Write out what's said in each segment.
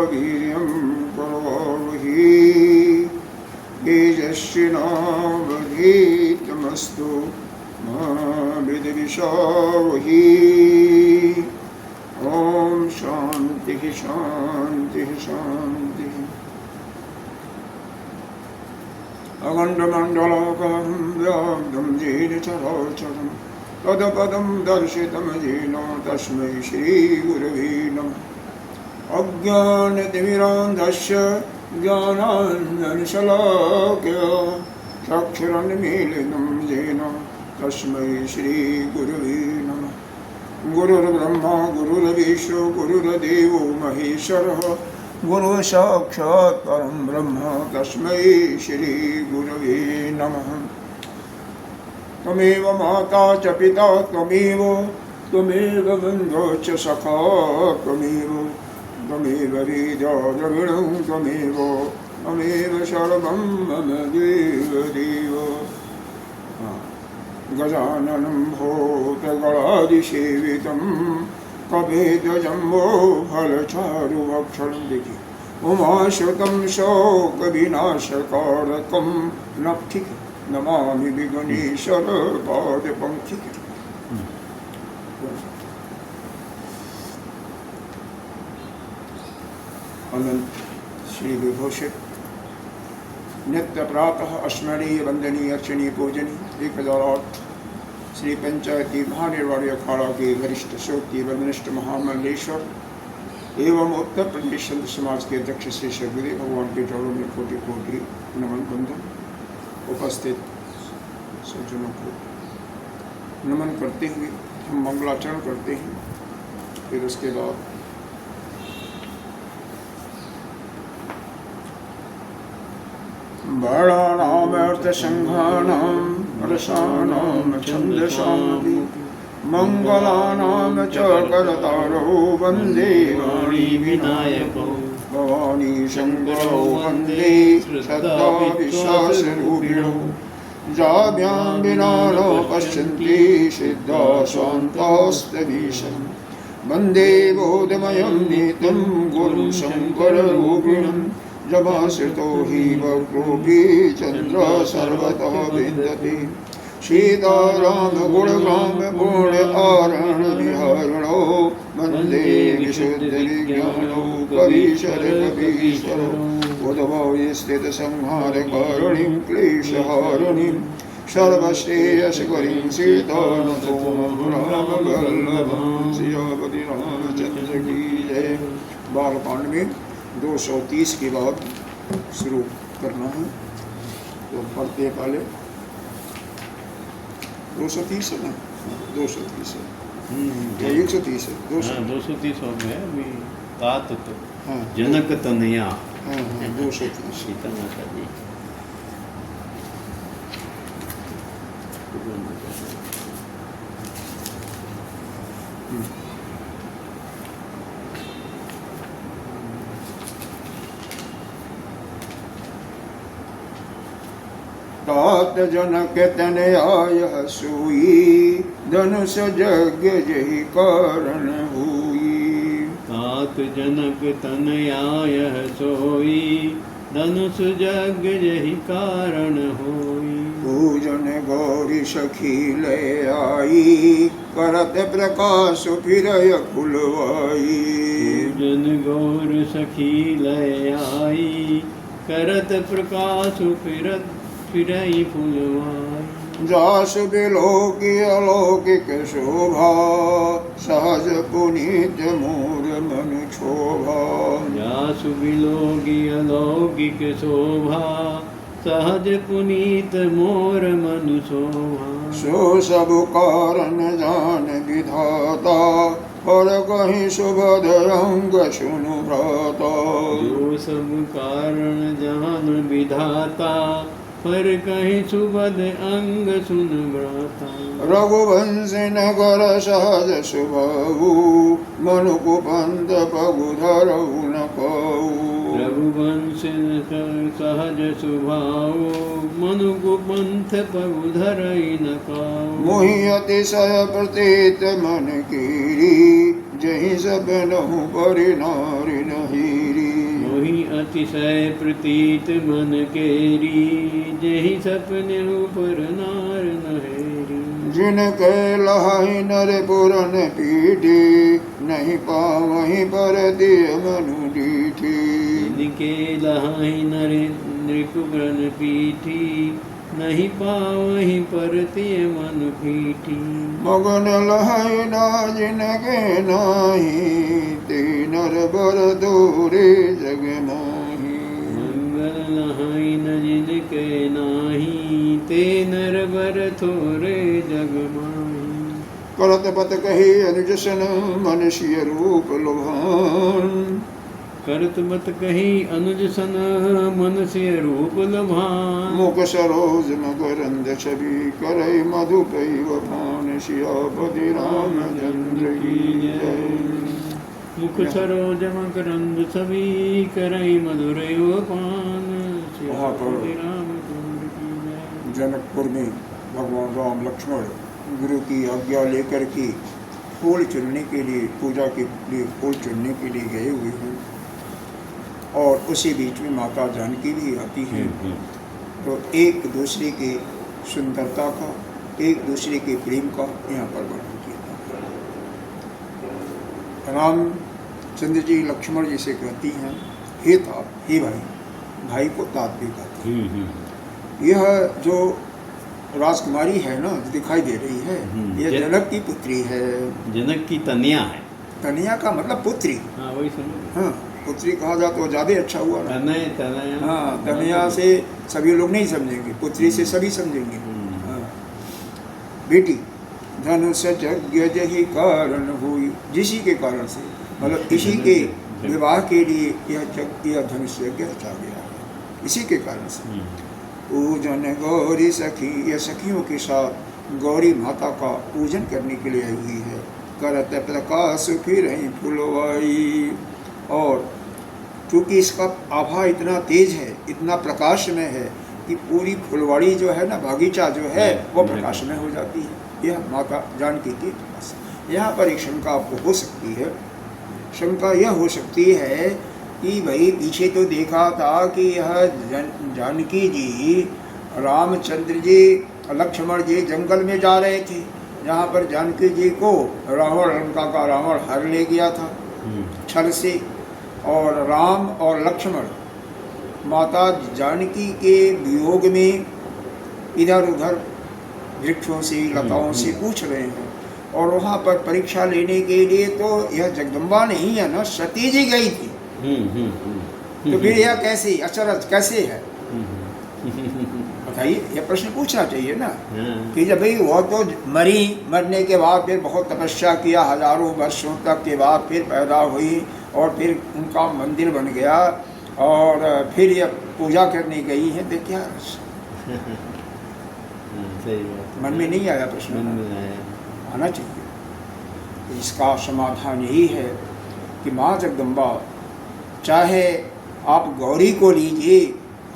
वीर्यं करवावहि तेजस्विनावधीतमस्तु मा विद्विषावहि। ॐ शान्तिः शान्तिः शान्तिः। अखण्डमण्डलाकारं व्याप्तं येन चराचरं तत्पदं दर्शितं येन तस्मै श्रीगुरवे नमः। अज्ञानतिमिरान्धस्य ज्ञानाञ्जनशलाकया चक्षुरुन्मीलितं येन तस्मै श्रीगुरवे नमः। गुरुर्ब्रह्मा गुरुर्विष्णु गुरुर्देवो महेश्वरः गुरुसाक्षात् परं ब्रह्म तस्मै श्रीगुरवे नमः। त्वमेव माता च पिता त्वमेव बन्धो च सखा त्वमेव वेदाद्रविणं त्वमेव सर्वं मम देव। गजाननं भूतगणादिसेवितं कपिध्वजम्बो फलचारुभक्षणं देखिए उमाशुतं शोकविनाशकारकं नक्थिक नमामि विघ्नेश्वर पादपङ्क्तिक। अनंत श्री विभूषित नित्य प्रातः स्मरणीय वंदनीय अर्चनीय पूजनीय 1008 श्री पंचायती महानिर्वाणी अखाड़ा के वरिष्ठ श्रोती वरिष्ठ महामंडलेश्वर एवं उत्तर प्रदेश संत समाज के अध्यक्ष श्री सदगुरु भगवान के चरणों में कोटि कोटि नमन बंधन। उपस्थित सज्जनों को नमन करते हुए हम मंगलाचरण करते हैं। फिर उसके बाद वर्णानाम अर्थसंघानां रसानां छन्दसामपि मंगलानां च करतारो वन्दे वाणी विनायको भवानी शंकरो वन्दे श्रद्धा विश्वासरूपिणो जाभ्यां विना न पश्यन्ति सिद्धा स्वान्तास्तमीशम् वन्दे बोधमयं नीतं गुरुं शङ्कररूपिणम् जमाश्रितो हि वक्रोऽपि चन्द्र सर्वतः विन्दति सीताराम गुणगाम गुणहारण विहरणो वन्दे विशुद्धविज्ञानो कवीश्वर कवीश्वरो उद्भवो स्थितसंहारकारिणीं क्लेशहारिणीं सर्वश्रेयस्करीं सीतारामवल्लभां सियापति रामचंद्र की जय। बालकांड में 230 के बाद शुरू करना है तो पढ़ते पहले 230 है ना 230 है या 130 है 230 हो गया अभी तात तो हाँ जनक तनया हाँ 230 सीता माता जी तात जनक तनयाय सोई धनुष यज्ञ जहि कारण हुई। तात जनक तनयाय सोई धनुष यज्ञ जहि कारण होई। पूजन गौरी सखी ले आई करत प्रकाश फिरय फुलवाई। पूजन गौर सखी ले आई करत प्रकाश फिरई फुलवाई। जासु बिलोकी अलौकिक शोभा सहज पुनीत मोर मन क्षोभा। जासु बिलोकी अलौकिक शोभा सहज पुनीत मोर मन शोभा। सो सब कारण जान विधाता, पर कहीं शुभद अंग सुनु भ्राता। जो सब कारण जान विधाता, पर कहीं सुबद अंग सुन भ्राता। रघुवंश नगर सहज सुभऊ, मनुकुपंत पगु धरऊ न कहू। रघुवंश सहज सुभाओ, मनुकुपंथ पगु धरई न काऊ। मोहि अतिशय प्रतीत मन कीरी, जहि सब नहु परि नारि नहीरी। मोहि अतिशय प्रतीत मन केरी, जहि सपने ऊपर नार नहेरी। जिनके लहाई नर पुरन पीठी, नहीं पावहीं पर दिय मनु डीठी। जिनके लहाई नर नृपुरन पीठी, नहीं पावहीं परतिय मन पीठी। मगन लहाई ना जिनके नाही, ते नर बर दूरे जग माही। मंगल लहाई न जिनके नाही, ते नर बर थोरे जग माही। करत पत कही अनुज सन, मनुष्य रूप लुभान। करत मत कही अनुज सन, मनुष्य रूप लभान। मुख सरोज मकरंद छवि, करई मधुपै वफान। सियापति रामचंद्र की जय। मुख सरोज मकरंद छवि, करई मधुर पान। वहाँ पर सियापति रामचंद्र की जय। जनकपुर में भगवान राम लक्ष्मण गुरु की आज्ञा लेकर के फूल चुनने के लिए, पूजा के लिए फूल चुनने के लिए गए हुए हैं, और उसी बीच में माता जानकी भी आती है। तो एक दूसरे के सुंदरता का, एक दूसरे के प्रेम का यहाँ पर वर्णन किया था। रामचंद्र जी लक्ष्मण जी से कहती हैं, हे तात, हे भाई, भाई को तात भी कहती है। यह जो राजकुमारी है ना, दिखाई दे रही है, यह जनक की पुत्री है। जनक की तनिया है। तनिया का मतलब पुत्री। हाँ, वही समझ। हाँ, पुत्री कहा जाए तो ज़्यादा अच्छा हुआ ना। तनया। हाँ, तनिया से सभी लोग नहीं समझेंगे, पुत्री से सभी समझेंगे। हाँ, बेटी धनुष यज्ञ जहि कारण हुई, जिसी के कारण से, मतलब इसी के विवाह के लिए यह धनुष यज्ञ रचा गया है, इसी के कारण से। पूजन गौरी सखी, यह सखियों के साथ गौरी माता का पूजन करने के लिए आई हुई है। करत प्रकाश फिर फुलवाई, और चूँकि इसका आभा इतना तेज है, इतना प्रकाशमय है कि पूरी फुलवाड़ी जो है ना, बागीचा जो है, वो प्रकाशमय हो जाती है। यह माता जानकी की प्रकाश। यहाँ पर एक शंका आपको हो सकती है। शंका यह हो सकती है कि भाई पीछे तो देखा था कि यह जानकी जी, रामचंद्र जी, लक्ष्मण जी जंगल में जा रहे थे, जहाँ पर जानकी जी को रावण, लंका का रावण हर ले गया था छल से, और राम और लक्ष्मण माता जानकी के वियोग में इधर उधर वृक्षों से, लताओं से पूछ रहे हैं, और वहाँ पर परीक्षा लेने के लिए तो यह जगदम्बा नहीं है ना, सती जी गई थी। तो फिर यह कैसे अचरज कैसे है, बताइए, यह प्रश्न पूछना चाहिए ना। कि जब भाई वो तो मरने के बाद फिर बहुत तपस्या किया, हजारों वर्षों तक के बाद फिर पैदा हुई, और फिर उनका मंदिर बन गया, और फिर यह पूजा करने गई है, तो क्या मन में नहीं आया प्रश्न? आना चाहिए। इसका समाधान यही है कि माँ जगदम्बा, चाहे आप गौरी को लीजिए,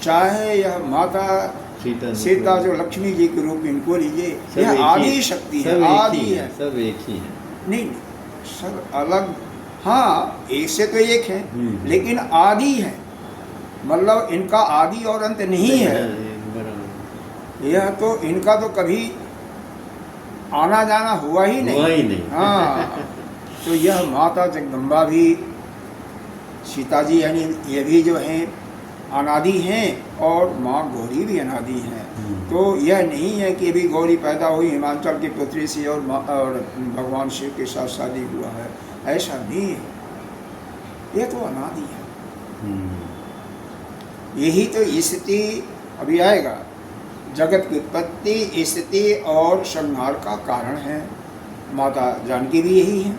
चाहे यह माता सीता जो लक्ष्मी जी के रूप में इनको लीजिए, यह आदि शक्ति है, आदि है, सब एक ही है। नहीं, सब अलग, हाँ एक से तो एक है, लेकिन आदि है, मतलब इनका आदि और अंत नहीं है। यह तो इनका तो कभी आना जाना हुआ ही नहीं। हाँ, तो यह माता जगदम्बा भी, सीता जी यानी ये भी जो हैं अनादि हैं, और माँ गौरी भी अनादि हैं। तो यह नहीं है कि अभी गौरी पैदा हुई हिमाचल की पुत्री से और भगवान शिव के साथ शादी हुआ है, ऐसा नहीं है, यह तो अनादि है। यही तो स्थिति अभी आएगा। जगत की उत्पत्ति, स्थिति और संहार का कारण है माता जानकी भी यही है।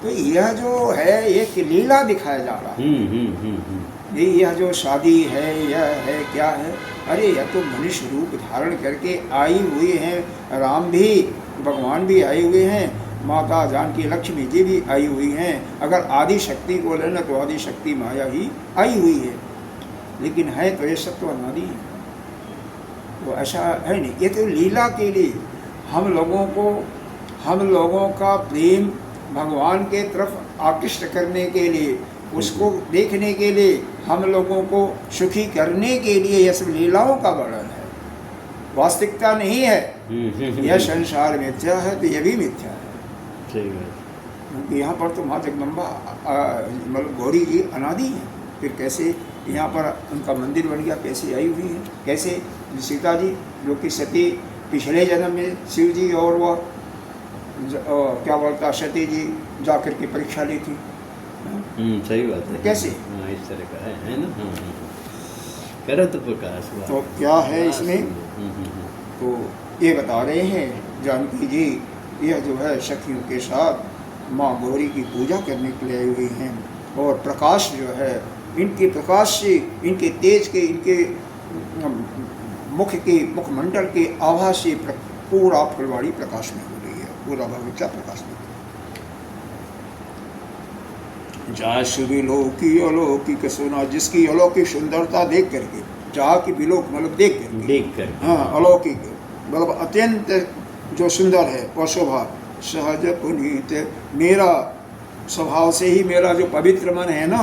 तो यह जो है एक लीला दिखाया जा रहा है। यह जो शादी है यह है क्या है, अरे यह तो मनुष्य रूप धारण करके आई हुई हैं। राम भी, भगवान भी आए हुए हैं, माता जानकी लक्ष्मी जी भी आई हुई हैं। अगर आदि शक्ति को लेना तो आदि शक्ति माया ही आई हुई है, लेकिन है तो ये सब तो अनादि है। तो ऐसा है नहीं, ये तो लीला के लिए हम लोगों का प्रेम भगवान के तरफ आकृष्ट करने के लिए, उसको देखने के लिए, हम लोगों को सुखी करने के लिए यह सब लीलाओं का वर्णन है, वास्तविकता नहीं है। यह संसार मिथ्या है तो यह भी मिथ्या है। क्योंकि यहाँ पर तो माँ जगदम्बा मतलब गौरी जी अनादि हैं, फिर कैसे यहाँ पर उनका मंदिर बन गया, कैसे आई हुई है, कैसे सीता जी जो कि सती पिछले जन्म में शिव जी और वह क्या बोलता सती जी जा कर के परीक्षा ली थी। सही बात है। कैसे इस तरह का है ना। करत प्रकाश तो क्या है इसमें, तो ये बता रहे हैं जानकी जी यह जो है सखियों के साथ माँ गौरी की पूजा करने के लिए आई हुई हैं। और प्रकाश जो है इनके प्रकाश से, इनके तेज के, इनके मुखमंडल के आभा से पूरा फुलवाड़ी प्रकाश में हो रही है, पूरा भविष्य प्रकाश में। जहाँ सुविलोकी अलौकिक सोना, जिसकी अलौकिक सुंदरता देख करके, जहाँ की विलोक मतलब देख कर हाँ अलौकिक मतलब अत्यंत जो सुंदर है और शोभा, सहज पुनीत, मेरा स्वभाव से ही मेरा जो पवित्र मन है ना,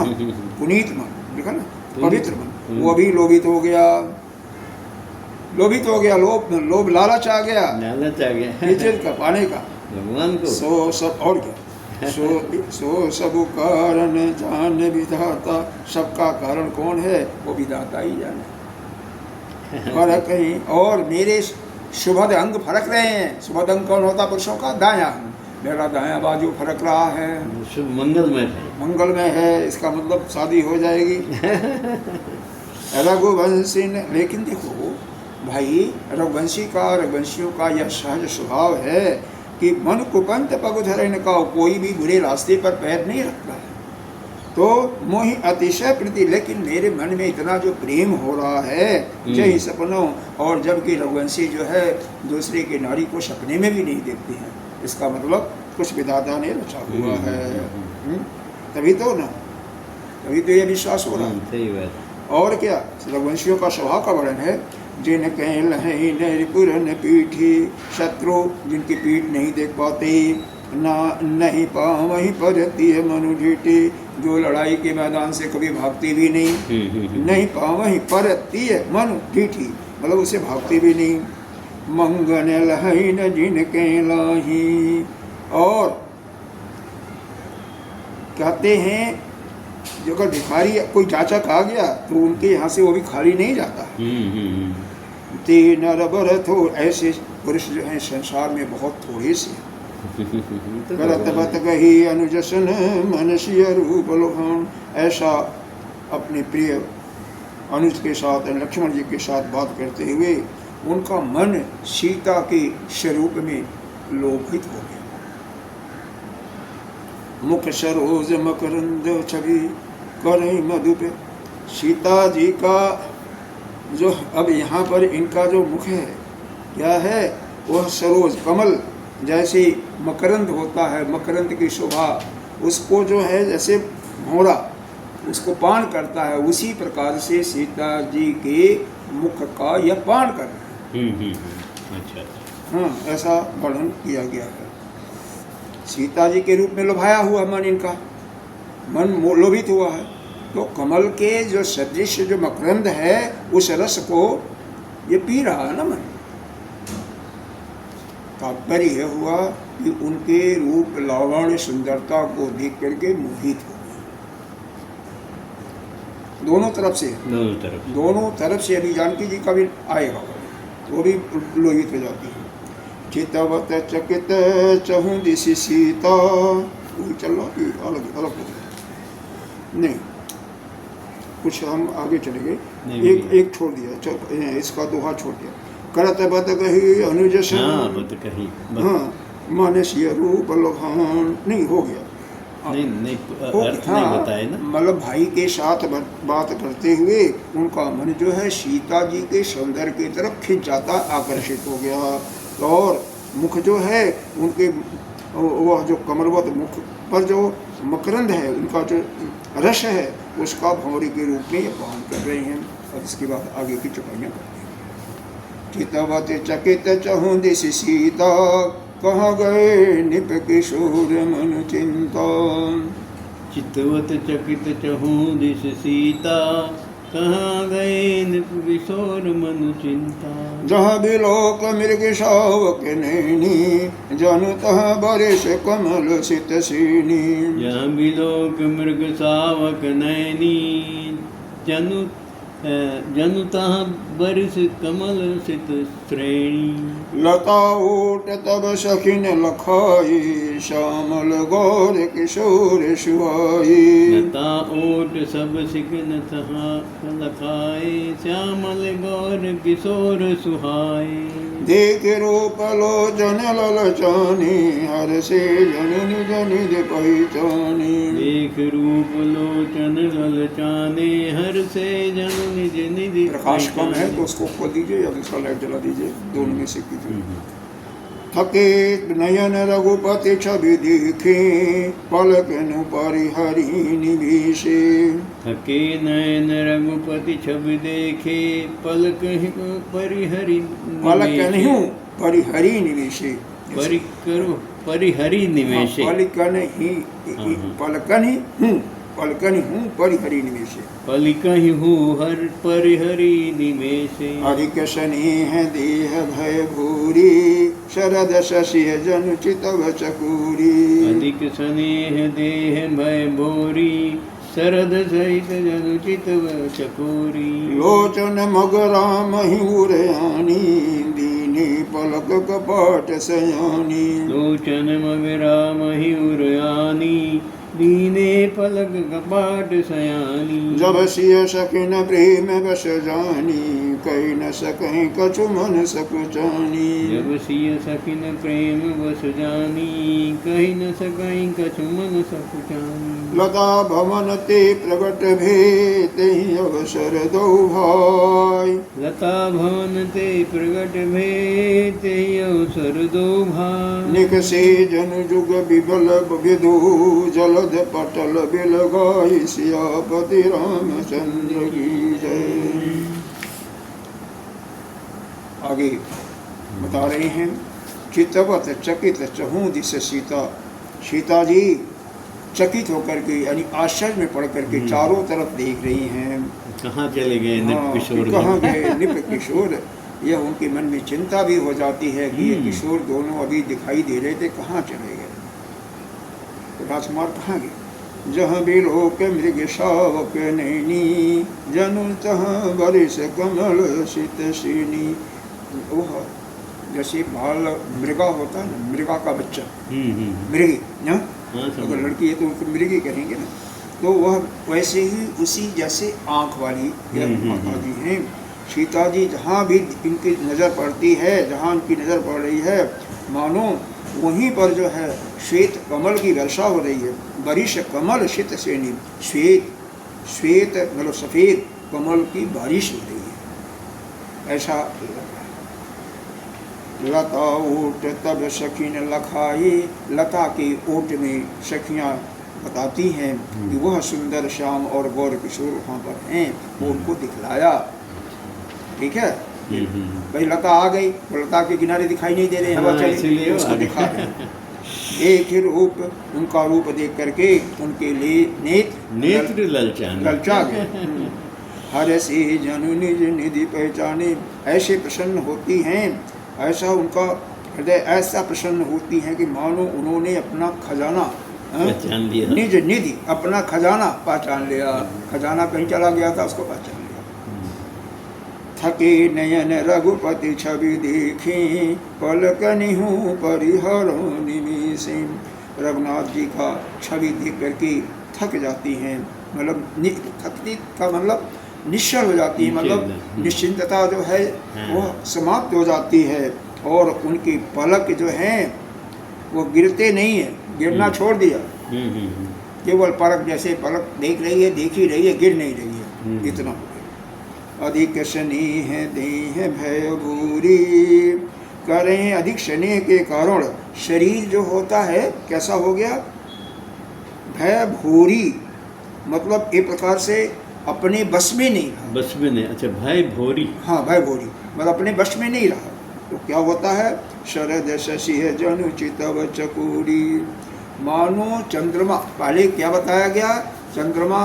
पुनीत मन, देखा ना, पवित्र मन, वो भी लोभित हो गया, लोभ लालच आ गया चीज का पाने का भगवान को। सो सब और क्या सो सब कारण जान विधाता, सबका कारण कौन है, वो विधाता ही जाने। फर्क कहीं और मेरे शुभद अंग फरक रहे हैं। शुभद अंग कौन होता, पुरुषों का दायां अंग, मेरा दायां बाजू फरक रहा है, शुभ मंगलमय है, इसका मतलब शादी हो जाएगी। रघुवंशी ने, लेकिन देखो भाई रघुवंशियों का यह सहज स्वभाव है कि मन कुपंत पग धरन का, कोई भी बुरे रास्ते पर पैर नहीं रखता है। तो मोहि अतिशय प्रीति, लेकिन मेरे मन में इतना जो प्रेम हो रहा है जय सपनों, और जबकि रघुवंशी जो है दूसरे के नारी को सपने में भी नहीं देखती हैं, इसका मतलब कुछ विधाता ने रचा हुआ है। तभी तो ये विश्वास हो रहा है। और क्या रघुवंशियों का स्वभाव का वर्णन है, जिन कहन पीठी, शत्रु जिनकी पीठ नहीं देख पाते, ना नहीं पावहीं परती है मनु ढीठी, जो लड़ाई के मैदान से कभी भागती भी नहीं, नहीं पावहीं परती है मनु ढीठी, मतलब उसे भागती भी नहीं। मंगन लहन जिन कहलाही, और कहते हैं जो अगर भिखारी कोई जाचक आ गया तो उनके यहाँ से वो भी खाली नहीं जाता। ते नर भरत हो, ऐसे पुरुष जो हैं संसार में बहुत थोड़े से। करत बत कही अनुजसन मनसीय रूप लोहन, ऐसा अपने प्रिय अनुज के साथ, लक्ष्मण जी के साथ बात करते हुए उनका मन सीता के स्वरूप में लोभित हो गया। मुख सरोज मकरंद छवि करे मधुप, सीता जी का जो अब यहाँ पर इनका जो मुख है क्या है, वह सरोज कमल जैसे मकरंद होता है, मकरंद की शोभा, उसको जो है जैसे घोड़ा उसको पान करता है, उसी प्रकार से सीता जी के मुख का यह पान कर रहा है। अच्छा, हाँ, ऐसा वर्णन किया गया है। सीता जी के रूप में लुभाया हुआ मन, इनका मन लोभित हुआ है। तो कमल के जो सदृश जो मकरंद है उस रस को ये पी रहा है ना मन। तात्पर्य यह हुआ कि उनके रूप लावण्य सुंदरता को देख करके मोहित हो गए। दोनों तरफ से अभी जानकी जी का भी आएगा, वो भी लोहित हो जाती है। चितवत चकित चहु दिशि सीता, चल रहा अलग नहीं। कुछ हम आगे चले गए, नहीं, एक छोड़ दिया, इसका दोहा छोड़ दिया। करत बत कही अनुज सन, हाँ बत कही हाँ मानसीय रूप लभान, नहीं हो गया, नहीं नहीं हो अर्थ हाँ, नहीं बताए ना। मतलब भाई के साथ बात करते हुए उनका मन जो है सीता जी के सौंदर्य की तरफ खिंच जाता, आकर्षित हो गया। और मुख जो है उनके, वह जो कमलवत मुख पर जो मकरंद है, उनका जो रस है, उसका भंवरी के रूप में ये पान कर रहे हैं। और इसके बाद आगे की चौपाइयाँ करते हैं। चितवत चकित चहुँ दिस सीता, कहाँ गए निप किशोर मन चिंता। चितवत चकित चहूँ दिस सीता, कहाँ गए निप किशोर मन चिंता। जहाँ बिलोक मृग शावक नैनी, जनु तहाँ बरिस कमल सित सीनी। जहाँ बिलोक मृग सावक नैनी, जनु तहाँ बरिस कमल सित श्रेणी। लता ओट तब सखिन लखाई, श्यामल गौर किशोर सुहाई। लता ओट सब सिकन तहाँ लखाए, श्यामल गौर किशोर सुहाए। देख रूप लोचन ललचानी, हर से जन निज निज पहचानी। देख रूप लोचन ललचाने, हर से जन निज निज। प्रकाश कम है तो उसको खोल दीजिए या दूसरा लाइट जला दीजिए, दोनों में से कीजिए। थके नयन रघुपति छवि देखे, पलक नु परिहरि निवेशे। थके नयन रघुपति छवि देखे, पलक परिहरि पलक नहीं परिहरि निवेशे, परि करो परिहरि निवेशे। पलकन ही, पलकन ही हूँ, पलकन ही हूँ परिहरि निवेशे। पलिकहि हूँ हर परिहरि निवेशे। अधिक स्नेह देह भय भूरी, शरद शशि जनु चितव चकूरी। अधिक स्नेह देह भय भोरी, शरद सहित जनु चितव चकोरी। लोचन मग राम ही उरयानी, दीनी पलक कपट सयानी। लोचन मग राम ही उरयानी, दीने पलक कपाट सयानी। जब सिय सकिन प्रेम बस जानी, कही न सकहीं कछु मन सकुचानी। जब सिय सकिन प्रेम बस जानी, कही न सकहीं कछु मन सकुचानी। लता भवन ते प्रगट भे, तेहि अवसर दो भाई। लता भवन ते प्रगट भे, तेहि अवसर दो भाई। निकसे जन जुग बिबल विदु, जलद पटल बिल गाई, सियापति रामचंद्र की जय। आगे बता रहे हैं, चितवत चकित चहूँ दिस सीता। सीता जी चकित होकर के, यानी आश्चर्य में पड़ करके चारों तरफ देख रही हैं। कहाँ चले गए निप किशोर? कहाँ गए निप किशोर। यह उनके मन में चिंता भी हो जाती है कि ये किशोर दोनों अभी दिखाई दे रहे थे, कहाँ चले गए, तो राजकुमार कहाँ गए। जहाँ बिलोक मृग शावक नैनी, जनु तहाँ बरिस कमल सित सीनी। वह जैसे बाल मृगा होता है ना, मृगा का बच्चा, मृगी ना, अगर लड़की है तो उनको मृगी कहेंगे ना, तो वह वैसे ही उसी जैसे आँख वाली माता जी हैं। सीता जी जहाँ भी इनकी नज़र पड़ती है, जहाँ इनकी नज़र पड़ रही है, मानो वहीं पर जो है श्वेत कमल की वर्षा हो रही है। बरिश कमल शीत सेनी, श्वेत श्वेत मतलब सफ़ेद कमल की बारिश हो रही है, ऐसा। लता ओट तब सखी ने लखाई, लता के ओट में सखियाँ बताती हैं कि वह सुंदर श्याम और गौर किशोर वहाँ पर हैं, वो उनको दिखलाया। ठीक है भाई, लता आ गई, लता के किनारे दिखाई नहीं दे रहे, हवा चली, उसको दिखा रहे। एक ही रूप, उनका रूप देख करके उनके लिए नेत्र ललचा गए। हर से जनु निज निधि पहचाने, ऐसे प्रसन्न होती हैं, ऐसा उनका हृदय ऐसा प्रसन्न होती है कि मानो उन्होंने अपना खजाना पहचान लिया, निज निधि अपना खजाना पहचान लिया। खजाना कहीं चला गया था, उसको पहचान लिया। थके नयन रघुपति छवि देखी, पलकनि हूँ परिहरो निमेषे। रघुनाथ जी का छवि देख करके थक जाती हैं मतलब थकती का मतलब निश्चल हो जाती है, मतलब निश्चिंतता जो है वो समाप्त हो जाती है। और उनकी पलक जो हैं वो गिरते नहीं है, गिरना छोड़ दिया, केवल पलक जैसे पलक देख रही है, देख ही रही है, गिर नहीं रही है, इतना हो गया। अधिक शनि है देह भय भूरी, करें अधिक शनि के कारण शरीर जो होता है कैसा हो गया, भय भूरी, मतलब एक प्रकार से अपने बस में नहीं रहा। बस में नहीं, अच्छा भय भोरी, हाँ भय भोरी मतलब अपने बस में नहीं रहा। तो क्या होता है, शरद शशि है जनु चितव चकोरी, मानो चंद्रमा, पहले क्या बताया गया, चंद्रमा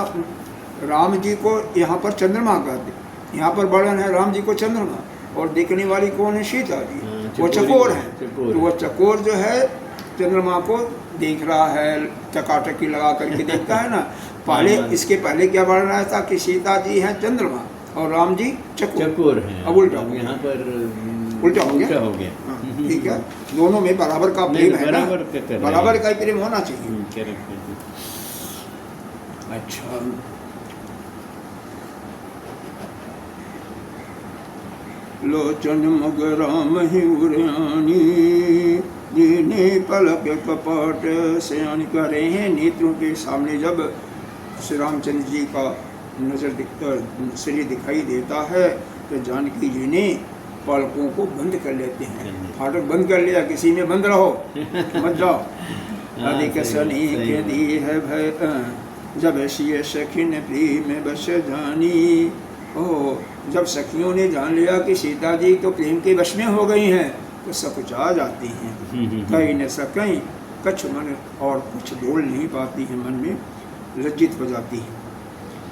राम जी को यहाँ पर चंद्रमा कहते, यहाँ पर वर्णन है राम जी को चंद्रमा, और देखने वाली कौन है, सीता जी, वो चकोर है। तो वो चकोर जो है चंद्रमा को देख रहा है, चकाचकी लगा करके देखता है ना। पहले इसके पहले क्या वर्णन आया था कि सीता जी हैं चंद्रमा और राम जी चकोर हैं। अब उल्टा यहाँ पर उल्टा हो गया। हाँ, ठीक है, दोनों में बराबर का प्रेम है ना, बराबर का प्रेम होना चाहिए। अच्छा, लोचन मग राम ही उड़ानी, दीने पलक कपट सयान कर रहे हैं। नेत्रों के सामने जब श्री रामचंद्र जी का नजर शरीर दिखाई देता है तो जानकी जी ने पलकों को बंद कर लेते हैं, फाटक बंद कर लिया, किसी में बंद रहो मत जाओ। अधिक शनि के दी है भय, जब सिय सखी ने प्रेम बस जानी। ओ जब सखियों ने जान लिया कि सीता जी तो प्रेम के वश में हो गई हैं तो सकुचा जाती हैं, कहीं न सकहीं कछ मन, और कुछ बोल नहीं पाती हैं, मन में लज्जित हो जाती है।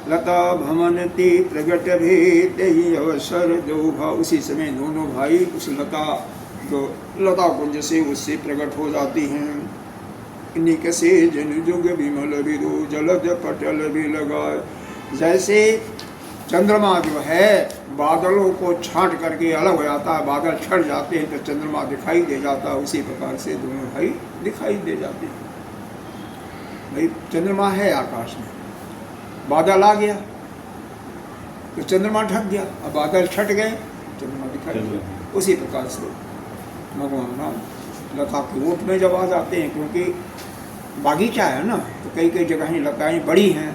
लता भमनती प्रगट भेद ही अवसर दो भाव, उसी समय दोनों भाई उस लता जो लता कुंज से उससे प्रकट हो जाती हैं। निकसे जन जुग विमल विदो जलद पटल भी लगाए, जैसे चंद्रमा जो है बादलों को छांट करके अलग हो जाता है, बादल छट जाते हैं तो चंद्रमा दिखाई दे जाता है, उसी प्रकार से दोनों भाई दिखाई दे जाते हैं। भाई चंद्रमा है आकाश में, बादल आ गया तो चंद्रमा ढक गया, अब बादल छट गए चंद्रमा दिखाई दिया। उसी प्रकार से भगवान राम लता के ओट में जब आ जाते हैं, क्योंकि बागीचा है ना तो कई कई जगह लताएं बड़ी हैं,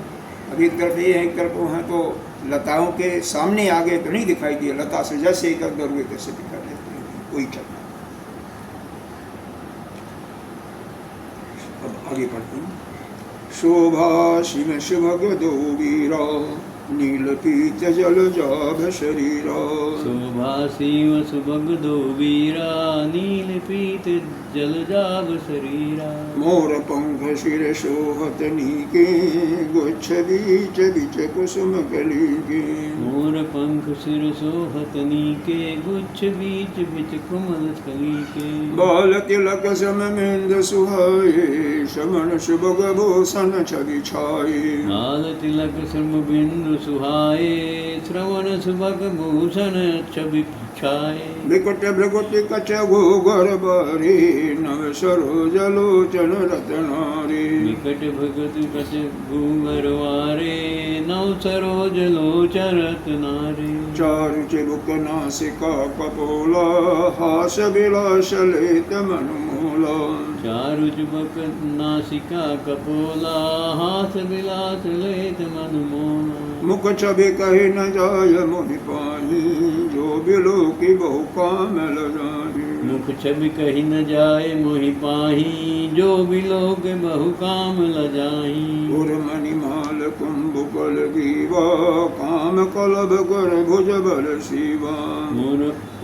अब एक तरफ ये है एक तरफ वो हैं, तो लताओं के सामने आगे तो नहीं दिखाई दिए, लता से जैसे इधर उधर हुए तैसे दिखाई देते हैं, कोई चलना। अब आगे पढ़ते हैं। शोभा शिव शुभ दो वीरा, नील पीत जल जाभ शरीरा। शोभा शिव सुभग दो वीरा, नील पीत जल जाभ शरीरा। मोर पंख शिर शोभत नीके, गुच्छ बीच बीच कुसुम कली के। मोर पंख सिर सोहत नीके, गुच्छ बीच बीच कुमल कली के। बाल तिलक सम मेंद सुहाए, शमन शुभग भूषण छवि छाए। बाल तिलक सम बिंदु सुहाए, श्रवण सुभग भूषण छवि छाए। विकट भृगुति कच घोघर बारी, नव सरोज लोचन रतनारी। विकट भगत कच घूंघर वारे, नव सरोज लोचन रतनारी। चारु चिबुक नासिका कपोला, हास विलास लेत मनमूला। चारु चिबुक नासिका कपोला, हास विलास लेत मनमोला। मुख छवि कही न जाय मोहि पाही, जो बिलो की बहु काम लगाई। मुख छवि कही न जाय मोहि पाही, जो बिलोक बहु काम लजाई। उर मणिमाल कुंभकल गीवा, काम कलब कर भुज बल शिवा।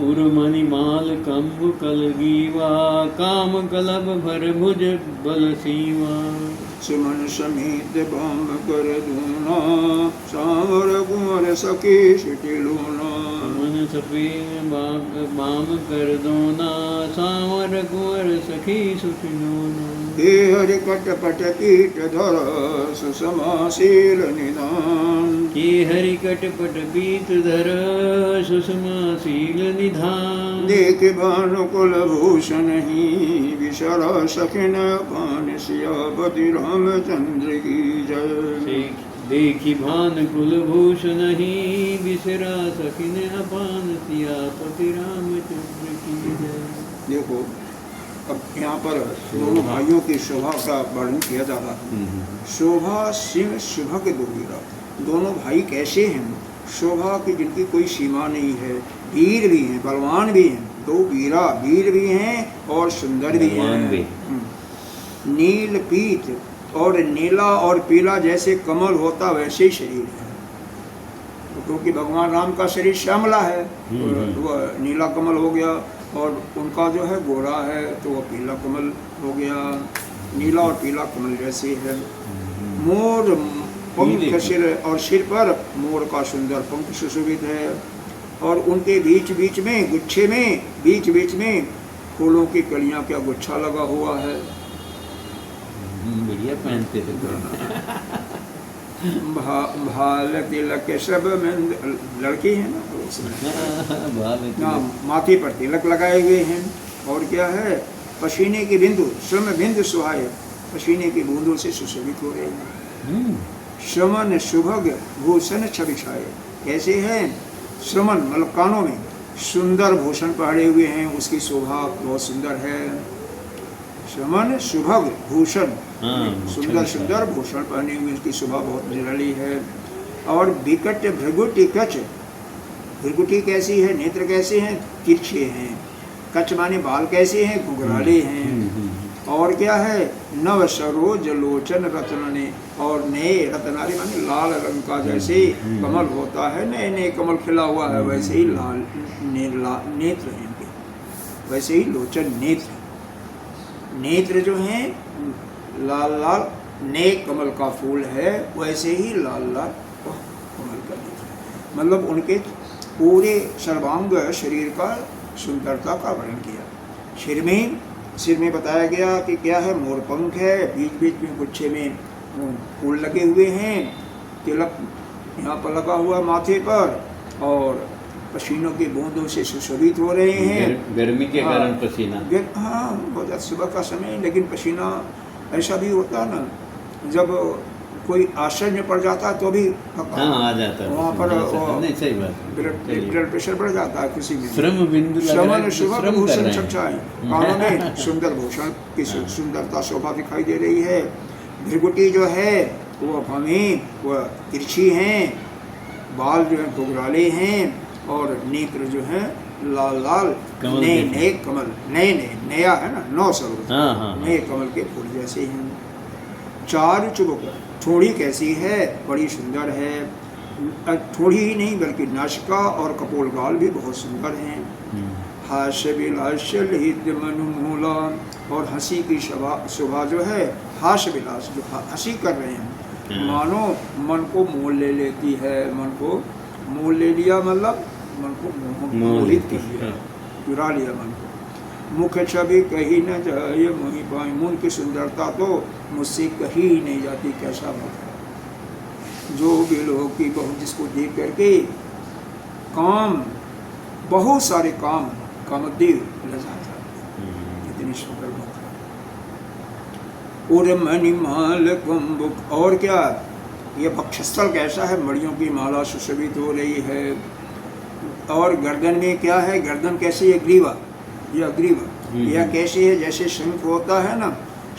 उर मणिमाल कंबुकल गीवा, काम कलब भर भुज बल सीवा। सुमन समीत बाम कर दूना, सांवर कुंवर सखी सिटी लूना। मन सफेद बाम कर दोना, सांवर कुंवर सखी सुखिनोना। हे हरि कट पट कीट धर, सुषमाशील निधान। हे हरि कट पट पीत धर, सुषमाशील निधान। देख भानुकुल भूषण ही, विशरा सखिन पान सियापति रामचंद्र की जय। देखी भान कुलभूषण ही बिसरा सकिन अपान सियापति रामचंद्र की जय। देखो अब यहाँ पर दोनों भाइयों की शोभा का वर्णन किया जा रहा है। शोभा सिंह शुभ के दो वीरा, दोनों भाई कैसे हैं? शोभा की जिनकी कोई सीमा नहीं है, वीर भी हैं, बलवान भी हैं, दो वीरा, वीर भी हैं और सुंदर भी हैं। नील पीत और नीला और पीला जैसे कमल होता वैसे ही शरीर है, क्योंकि भगवान राम का शरीर श्यामला है, वह नीला कमल हो गया, और उनका जो है गोरा है तो वह पीला कमल हो गया। नीला और पीला कमल जैसे है। मोर पंख सिर, और सिर पर मोर का सुंदर पंख सुशोभित है, और उनके बीच बीच में गुच्छे में बीच बीच में फूलों की कलियां क्या गुच्छा लगा हुआ है। बढ़िया पहनते थे। भाल तिलक के सब में लड़की है ना, तो उसमें माथे पर तिलक लगाए हुए हैं, और क्या है पसीने की बिंदु, श्रम बिंदु सुहाए, पसीने की बूंदों से सुशोभित हो रहे हैं। श्रमन शुभग भूषण छवि छाए, कैसे हैं? श्रमन मतलब कानों में सुंदर भूषण पहने हुए हैं, उसकी शोभा बहुत सुंदर है। श्रमन शुभग भूषण, सुंदर सुंदर भूषण पहने हुए, उसकी शोभा बहुत निराली है। और विकट भृगुटी कच, भृगुटी कैसी है? नेत्र कैसे हैं? तिरछे हैं। कच माने बाल कैसे हैं? घुघराले हैं। और क्या है? नव सरोज लोचन रत्नने, और नए रत्नारे माने लाल रंग का जैसे कमल होता है, नए नए कमल खिला हुआ है, वैसे ही लाल नेत्र हैं इनके, वैसे ही लोचन नेत्र, नेत्र जो हैं लाल लाल, नए कमल का फूल है वैसे ही लाल लाल कमल का नेत्र, मतलब उनके पूरे सर्वांग शरीर का सुंदरता का वर्णन किया। सिर में बताया गया कि क्या है? मोरपंख है, बीच बीच में गुच्छे में फूल लगे हुए हैं, तिलक यहाँ पर लगा हुआ माथे पर, और पसीनों की बूंदों से सुशोभित हो रहे हैं। गर्मी के कारण पसीना, हाँ बहुत सुबह का समय, लेकिन पसीना ऐसा भी होता ना, जब कोई आश्चर्य में पड़ जाता है तो भी आ जाता है वहाँ पर, नहीं सही बात, ब्लड प्रेशर बढ़ जाता है किसी में। श्रम बिंदु श्रमण शुभ भूषण छपछाए, कानों में सुंदर भूषण की सुंदरता शोभा दिखाई दे रही है। भृगुटी जो है वो भमी, वह तिरछी हैं, बाल जो है घुघराले हैं, और नेत्र जो है लाल लाल, नए नए कमल, नए नए, नया है ना, नौ सरोज, नए कमल के फूल जैसे हैं। चार चुबक, ठोड़ी कैसी है? बड़ी सुंदर है। ठोड़ी ही नहीं बल्कि नासिका और कपोल गाल भी बहुत सुंदर हैं। हास्य विलास लहित मनुमूला, और हंसी की शोभा जो है, हास्य विलास, जो हंसी कर रहे हैं, मानो मन को मोल ले लेती है। मन को मोल ले लिया मतलब मन को मोहित कर लिया, चुरा लिया मन को। मुख छवि कही न जाए मोहि पाए, मुन की सुंदरता तो मुझसे कही ही नहीं जाती, कैसा मुख है। जो भी लोगों की बहुत, जिसको देख करके काम, बहुत सारे काम कामदेव लजा जाते, इतनी सुंदर मुख है। और मणिमाल कुंभुक, और क्या ये वक्षस्थल कैसा है? मणियों की माला सुशोभित हो रही है। और गर्दन में क्या है? गर्दन कैसे? ये ग्रीवा, यह ग्रीवा, यह कैसे है? जैसे शंख होता है ना,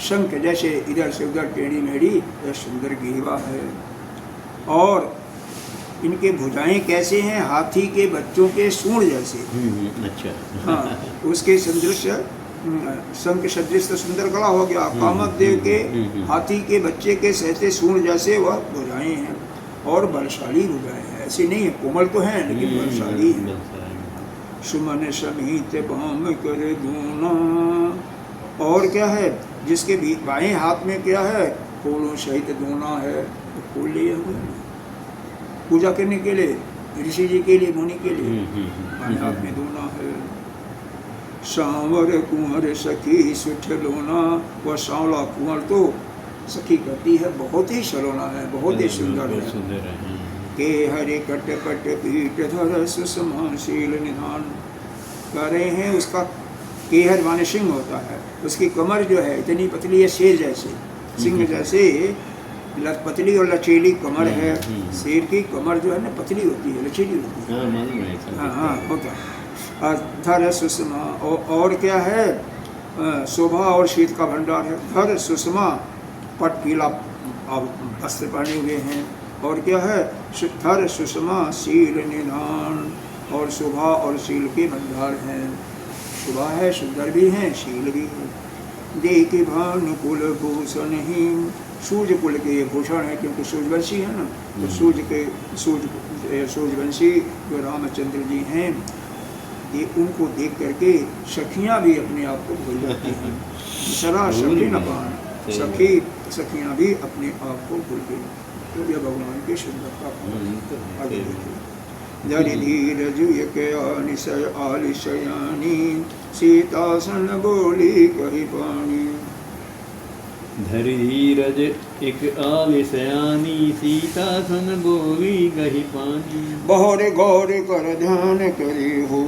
शंख जैसे इधर से उधर टेढ़ी मेढ़ी, यह सुंदर ग्रीवा है। और इनके भुजाएं कैसे हैं? हाथी के बच्चों के सूंड जैसे। अच्छा, हाँ, उसके सदृश, शंख सदृश तो सुंदर गला हो गया। कामदेव के हाथी के बच्चे के सहते सूंड जैसे वह भुजाएं हैं, और बलशाली भुजाएं हैं, ऐसी नहीं है, कोमल तो हैं लेकिन बलशाली है। सुमन समीत बाम करे दूना, और क्या है? जिसके बाएं हाथ में क्या है? फूलों सहित दूना है, तो फूल लिए हुए पूजा करने के लिए, ऋषि जी के लिए, मुनि के लिए, बाएं हाथ में दूना है। सांवर कुंवर सखी सुठ लोना, वह सांवला कुंवर तो सखी कहती है बहुत ही सलोना है, बहुत ही सुंदर है। के हरे कट पट पीठ धर सुषमाशील निधान, कह रहे हैं उसका केहर माने सिंह होता है, उसकी कमर जो है इतनी पतली है, शेर जैसे, सिंह जैसे पतली और लचीली कमर है। शेर की कमर जो है ना पतली होती है, लचीली होती है। हाँ मालूम है ऐसा। हाँ हाँ होता है। धर सुषमा और क्या है, शोभा और शीत का भंडार है। धर सुषमा पट पीला वस्त्र पहने हुए हैं। और क्या है, धर सुषमा शील निधान, और शोभा और शील के भंडार हैं। शोभा है, सुंदर भी हैं, शील भी है। देखी भानु कुल भूषण ही, सूर्य कुल के ये भूषण है, क्योंकि सूर्यवंशी है ना, तो सूर्यवंशी जो रामचंद्र जी हैं, ये उनको देख करके सखियाँ भी अपने आप को भूल जाती हैं। सरा सखी न पान, सखियाँ भी अपने आप को भूल गई। तो यह भगवान की सुंदरता। आगे देखिए, धरि धीरज निशय आलिशयानी, सीतासन बोली कही पानी। धरि धीरज एक आलिशयानी, सीतासन बोली कही पानी। बहुर गौर कर ध्यान करे हो,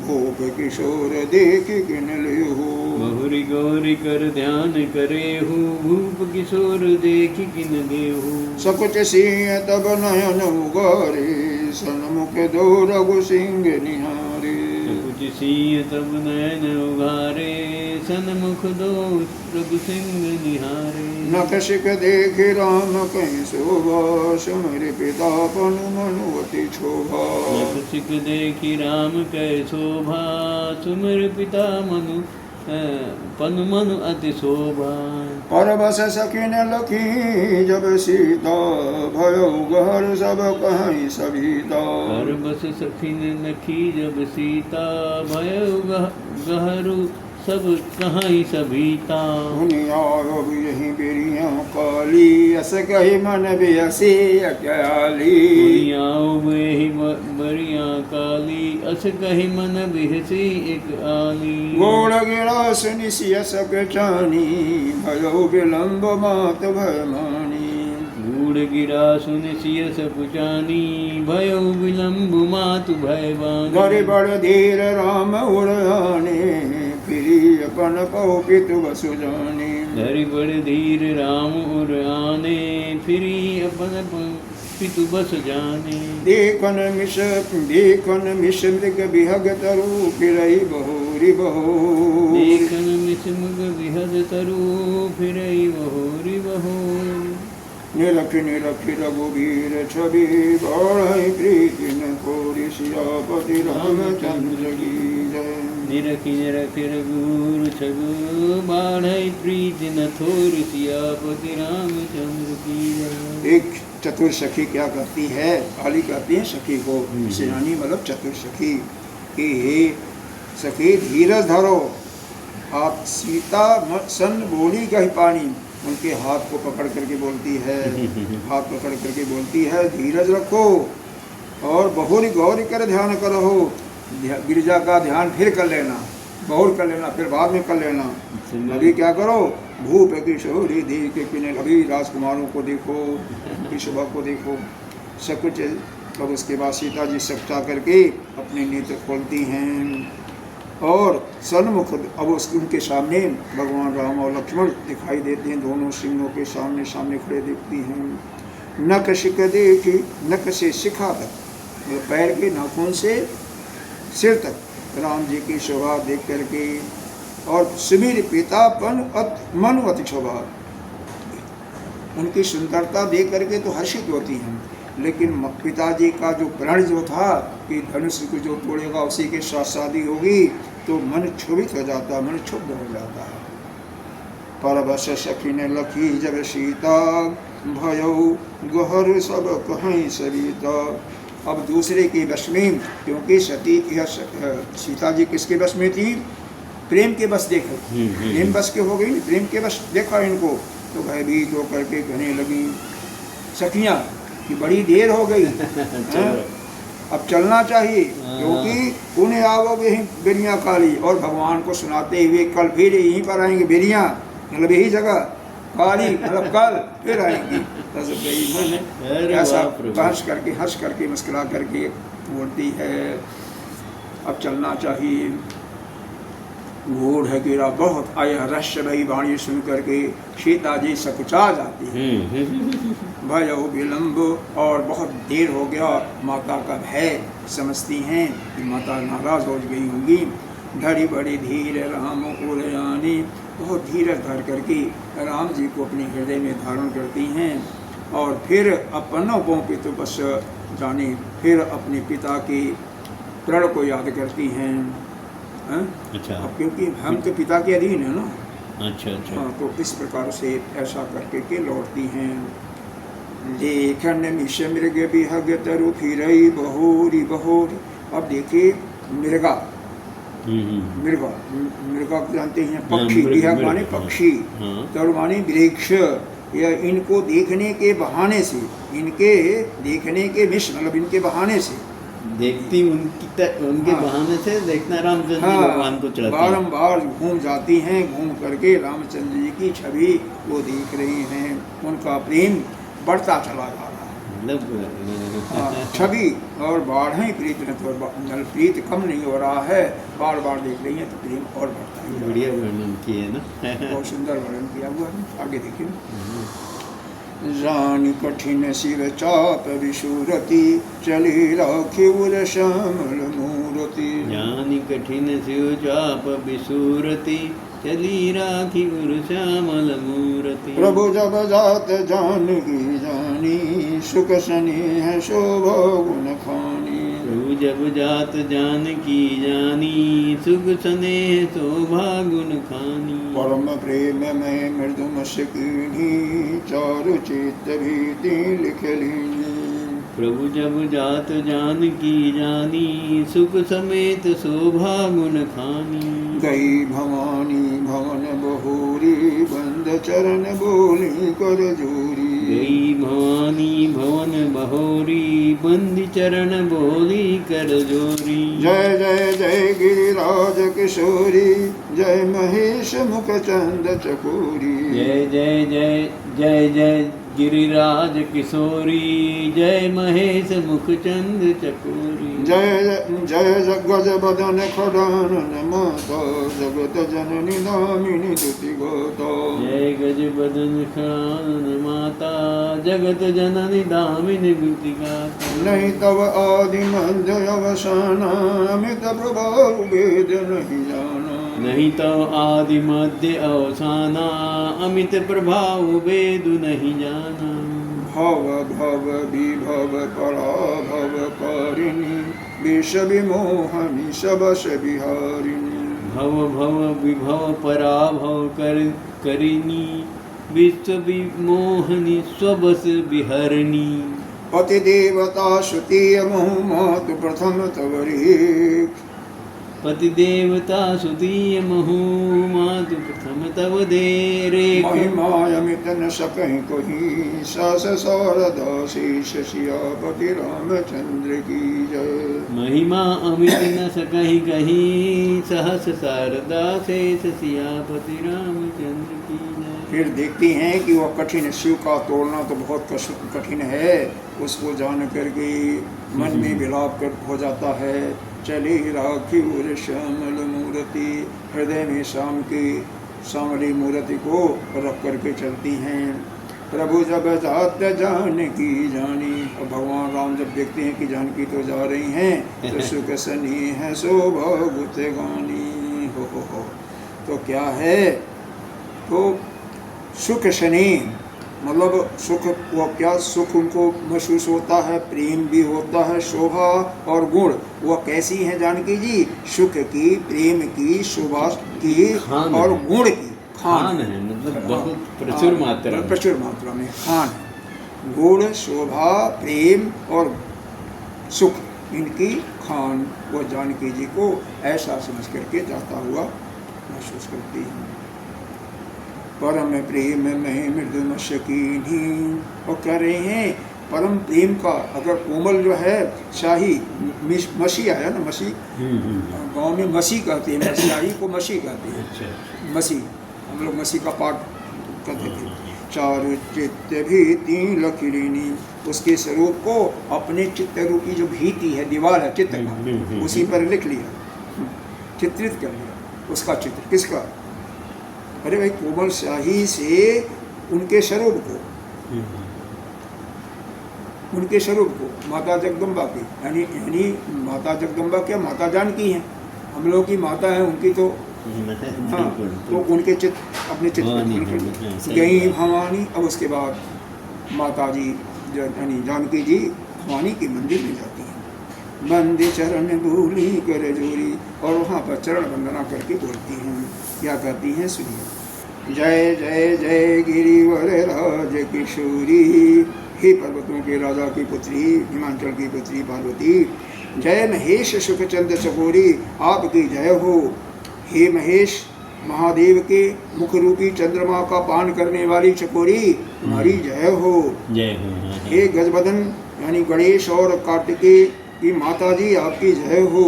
भूप किशोर देख किन ले हो। बहुरी गौरी कर ध्यान करे हो, भूप किशोर देख किन ले हो। सकुच सिंह तब नयन उगारे, सन्मुख दो रघु सिंह निहारे। सकुच सिंह तब नयन उगारे, सन्मुख दो रघु सिंह निहारे। नखशिक देख राम कहीं शोभा, सुमर पिता पनु मनुवती शोभा। नखशिक देखि राम कै शोभा, सुमर पिता मनु पनु मनु अति शोभा। परबस सखिन लखी जब सीता, भयो गहर सब कहीं सभीता। परबस सखिन लखी जब सीता, भयो गहरू सब कहीं सभीता। दुनिया यही बेरिया काली, अस कही मन बेहसी अक्याली। यही बरिया काली, अस कही मन बिहसी एक आली। गोड़ गिरा सुनिसिय सक चानी, भयो विलम्ब मात भय मानी। गूढ़ गिरा सुनिसिय सकुचानी, भयो विलम्ब मातु भयवानी। गरि बड़ धीर राम उड़ाने, फिरी अपन पौ पितु बसु जाने। धरि बड़ धीर राम उर आने, फिरी अपन पितु बस जाने। देखन मिश मृग बिहग तरु, फिरई बहोरी बहोरी। देखन मिश मृग बिहग तरु, फिरई बहोरी बहोरी। निरखि रघुवीर छवि, बढ़ई प्रीति न कोरि, सियापति रामचंद्र की जय। निरखि रघुवीर छवि, बढ़ई प्रीति न थोरि, सियापति रामचंद्र की जय। एक चतुर सखी क्या कहती है, काली कहती है सखी को, सेनानी मतलब चतुर सखी, कि हे सखी धीरज धरो, आप सीता सन बोली कही पानी। उनके हाथ को पकड़ करके बोलती है, हाथ पकड़ करके बोलती है, धीरज रखो और बहुरी गौरी कर ध्यान करो। गिरिजा का ध्यान फिर कर लेना, बहुर कर लेना, फिर बाद में कर लेना। अभी क्या करो, भूप किशोरी देख के किने, अभी राजकुमारों को देखो, उनकी शोभा को देखो। सब कुछ। अब उसके बाद सीता जी सपटा करके अपने नेत्र खोलती हैं और सन्मुख अब उनके सामने भगवान राम और लक्ष्मण दिखाई देते हैं, दोनों सिंहों के सामने सामने खड़े देखती हैं। नख शिख देखी, नख से शिखा तक, पैर के नाखून से सिर तक राम जी की शोभा देख करके, और सुबीर पितापन मन अति शोभा, उनकी सुंदरता देख करके तो हर्षित होती हैं। लेकिन पिताजी का जो प्रण जो था कि धनुष को जो तोड़ेगा उसी के साथ शादी होगी, तो मन क्षुभित हो जाता, मन क्षुब्ध हो जाता है। परबस सखी ने लखी जब सीता, भयो गहर सब कहीं सरिता। अब दूसरे के वश में, क्योंकि सती सीता जी किसके वश में थी, प्रेम के बस देखो, प्रेम बस के हो गई, प्रेम के बस देखा इनको, तो भयभीत होकर के कहने लगी सखियाँ कि बड़ी देर हो गई अब चलना चाहिए, क्योंकि उन्हें आओ बेरिया काली। और भगवान को सुनाते हुए कल फिर यहीं पर आएंगे, बेरिया मतलब यही जगह, काली मतलब कल फिर आएंगी। ऐसा हंस करके मुस्कुरा करके बोलती है अब चलना चाहिए। घोड़ गिरा बहुत आया रश्य भई वाणी सुन करके सीता जी सकुचा जाती है। भयो विलम्ब और बहुत देर हो गया, माता का भय समझती हैं कि माता नाराज हो गई होंगी। धड़ी बड़ी धीर राम उरयानी, बहुत धीरज धर करके राम जी को अपने हृदय में धारण करती हैं और फिर अपनों को पितु बस जाने, फिर अपने पिता के प्रण को याद करती हैं। अच्छा, अब क्योंकि हम तो पिता के अधीन है ना। अच्छा अच्छा। हाँ, तो इस प्रकार से ऐसा करके के लौटती हैं। लेखन मिश मृग बिहग तरु फिरई बहोरी बहोरी। अब देखिए मृगा, मृगा मृगा जानते हैं पक्षी, बिहग माने पक्षी, तरु माने वृक्ष। या इनको देखने के बहाने से, इनके देखने के मिश मतलब इनके बहाने से देखती उनके बहाने से देखना रामचंद्र जी भगवान को चढ़ाती हैं। बारंबार घूम जाती हैं, घूम करके रामचंद्र जी की छवि वो देख रही हैं। उनका प्रेम बढ़ता चला जा रहा है, मतलब छवि और बाढ़ें प्रीत में तो प्रीत कम नहीं हो रहा है, बार बार देख रही हैं तो प्रेम और बढ़ता है। बढ़िया वर्णन किए ना, बहुत सुंदर वर्णन किया हुआ है। आगे देखिए। जान कठिन शिव चाप विशूरति, चली राखी उर श्यामल मूरति। जान कठिन शिव चाप विशूरति, चली राखी उर श्यामल मूरति। प्रभु जब जात जानकी जानी, सुख स्नेह शोभा गुण खानी। प्रभु जब जात जानकी जानी, सुख स्नेह शोभा गुण खानी। परम प्रेम में मृदु मस्कीनी, चारु चित्त भीति लिख लीनी। प्रभु जब जात जानकी जानी, सुख समेत शोभा गुण खानी। गई भवानी भवन बहोरी, बंद चरण बोली कर जोरी। गई भवानी भवन बहोरी, बंदी चरण बोली कर जोरी। जय जय जय गिरिराज किशोरी, जय महेश मुख चंद चकोरी। जय जय जय जय जय गिरिराज किशोरी, जय महेश मुखचंद चकोरी। जय जय जगज बदन खड़ानन माता, जगत जननी दामिनी दुति गोता। जय गज बदन खड़ानन माता, जगत जननी दामिनी दुति गाता। नहीं तब आदि मध्य अवसाना, अमित प्रभाव वेद नहीं जाना। नहीं तो आदि मध्य अवसाना, अमित प्रभाव वेद नहीं जाना। भव भव विभव पराभव कारिणी, विष विमोहनी सबस विहारिणी। भव भव विभव पराभव करिनी, विश्व विमोहनी स्वबस विहरणी। पति देवता श्रुति मोह मातु प्रथम तवरी। पति देवता सुदीय महु, मातु प्रथम तव दे रे। महिमायमित न सकहि कहीं, सस शारदा शेष सियापति रामचंद्र की जय। महिमा अमित न सकहि कहीं, सहस शारदा शेष सियापति रामचंद्र की जय। फिर देखती हैं कि वह कठिन शिव का तोड़ना तो बहुत कठिन है। उसको जान करके मन में विलाप कर हो जाता है। चली राखी उर श्यामल मूर्ति, हृदय में शाम की श्यामली मूर्ति को रख करके चलती हैं। प्रभु जब जात जानकी जानी, और भगवान राम जब देखते हैं कि जानकी तो जा रही हैं, तो सुख सनी है शोभा गुत गानी। हो तो क्या है, तो सुख शनि मतलब सुख, वो क्या सुख उनको महसूस होता है, प्रेम भी होता है, शोभा और गुण वो कैसी है जानकी जी, सुख की, प्रेम की, शोभा की और गुण की खान है, मतलब बहुत प्रचुर मात्रा में, प्रचुर मात्रा में खान है। गुण, शोभा, प्रेम और सुख, इनकी खान वो जानकी जी को ऐसा समझ करके जाता हुआ महसूस करती है। परम प्रेम में मृदु मशकीनी, और कह रहे हैं परम प्रेम का, अगर कोमल जो है शाही मसी आया ना, मसी गांव में मसी कहते हैं, शाही को मसी कहते हैं। मसी हम लोग मसी का पाठ करते थे। चारु चित्त भी तीन लकीरीनी, उसके स्वरूप को अपने चित्त रूप की जो भीति है, दीवार है चित्त का, उसी पर लिख लिया, चित्रित कर लिया। उसका चित्र। किसका? अरे भाई कोमल शाही से उनके स्वरूप को, उनके स्वरूप को, माता जगदम्बा की, यानी माता जगदम्बा क्या, माता जानकी हैं, हम लोगों की माता है, उनकी तो हाँ, तो उनके चित्र, अपने चित्र गई भवानी। अब उसके बाद माता जी यानी जानकी जी भवानी के मंदिर में जाती हैं, बंदे चरण भूली कर जोरी, और वहाँ पर चरण वंदना करके बोलती हैं, क्या कहती हैं सुनिए। जय जय जय गिरिवर राज किशोरी, हे पर्वतों के राजा की पुत्री, हिमाचल की पुत्री पार्वती, जय महेश सुखचंद चकोरी, आपकी जय हो। हे महेश, महादेव के मुख रूपी चंद्रमा का पान करने वाली चकोरी, तुम्हारी जय हो। जय हो। हे गजबदन यानी गणेश और कार्तिकेय की माता जी, आपकी जय हो।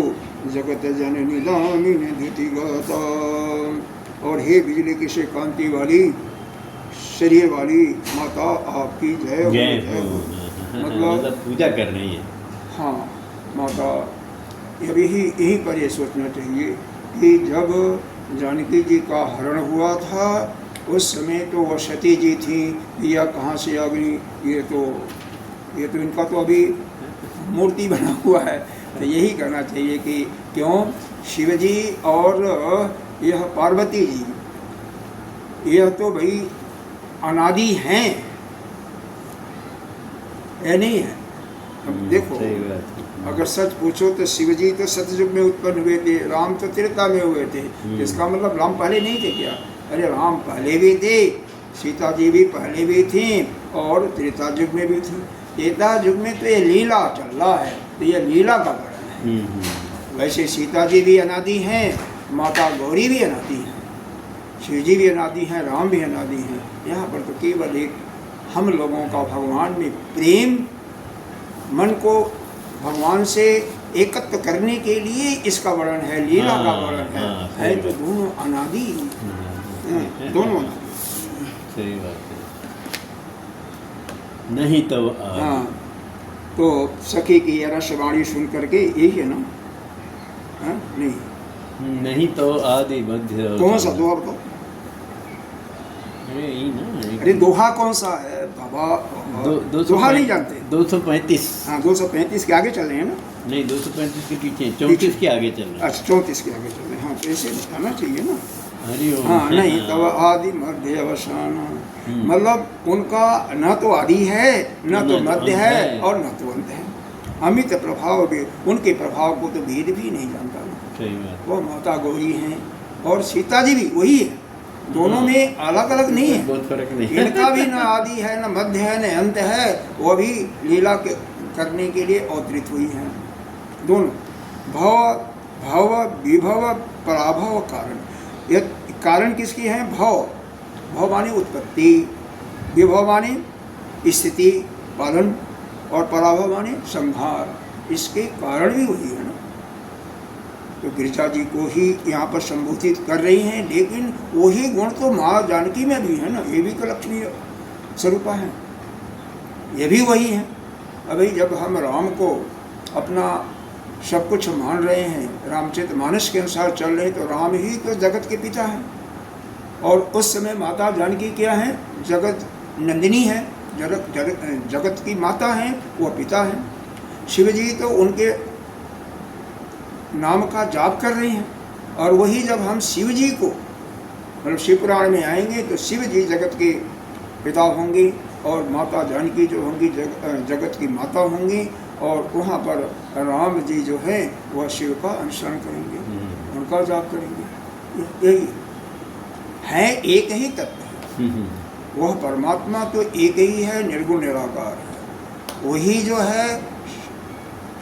जगत जननी दामिनी धृति गाता, और हे बिजली की से कांति वाली शरीर वाली माता, आपकी जय हो। जय हो। मतलब पूजा कर रही है। हाँ माता, यही पर ये सोचना चाहिए कि जब जानकी जी का हरण हुआ था उस समय तो वह सती जी थी, या कहाँ से आ गई, ये तो इनका तो अभी मूर्ति बना हुआ है। तो यही करना चाहिए कि क्यों शिव जी और यह पार्वती जी, यह तो भाई अनादि हैं, यह नहीं है। अब देखो, अगर सच पूछो तो शिव जी तो सतयुग में उत्पन्न हुए थे, राम तो त्रेता में हुए थे। इसका मतलब राम पहले नहीं थे क्या? अरे राम पहले भी थे, सीता जी भी पहले भी थी, और त्रेता युग में भी थी। त्रेता युग में तो ये लीला चल रहा है, तो ये लीला का वर्णन है। वैसे सीता जी भी अनादि हैं, माता गौरी भी अनादि हैं, शिव जी भी अनादि हैं, राम भी अनादि हैं। यहाँ पर तो केवल एक हम लोगों का भगवान में प्रेम, मन को भगवान से एकत्र करने के लिए इसका वर्णन है, लीला का वर्णन है तो दोनों अनादि, दोनों अनादि। सही बात है। नहीं तो हाँ, तो सखी की रसवाणी सुन करके यही है ना? नहीं तो आदि मध्य कौन सा दोहा बताओ? अरे दोहा कौन सा है बाबा? दोहा नहीं जानते? 235। हाँ 235 के आगे चल रहे हैं ना? नहीं 235 के पीछे 34 के आगे चल रहे हैं। अच्छा 34 के आगे चल रहे हैं। हाँ तो ऐसे बताना चाहिए ना। हरिओम। हाँ नहीं तब आदि मध्य अवसान, मतलब उनका न तो आदि है, न तो मध्य है, और न तो अंत है। अमित प्रभाव भी, उनके प्रभाव को तो भेद भी नहीं जानता ना। सही बात। वो माता गौरी हैं और सीता जी भी वही है, दोनों में अलग अलग नहीं है, बहुत फर्क नहीं है। इनका भी न आदि है, न मध्य है, न अंत है। वो भी लीला करने के लिए अवतरित हुई हैं दोनों। भव भव विभव पराभव कारण, यह कारण किसकी है? भव, भव माने उत्पत्ति, विभव माने स्थिति पालन, और पराभव माने संहार। इसके कारण भी वही है ना। तो गिरिजा जी को ही यहाँ पर संबोधित कर रही हैं, लेकिन वही गुण तो माँ जानकी में भी है ना। ये भी तो लक्ष्मी स्वरूपा है, ये भी वही है। अभी जब हम राम को अपना सब कुछ मान रहे हैं, रामचरितमानस के अनुसार चल रहे हैं, तो राम ही तो जगत के पिता हैं। और उस समय माता जानकी क्या है? जगत नंदिनी है, जगत की माता हैं, वो पिता हैं। शिव जी तो उनके नाम का जाप कर रही हैं। और वही जब हम शिव जी को, मतलब शिव पुराण में आएंगे तो शिव जी जगत के पिता होंगे, और माता जानकी जो होंगी जगत की माता होंगी। और वहाँ पर राम जी जो हैं वह शिव का अनुसरण करेंगे, उनका जाप करेंगे। यही है, एक ही तत्व है। वह परमात्मा तो एक ही है, निर्गुण निराकार है। वही जो है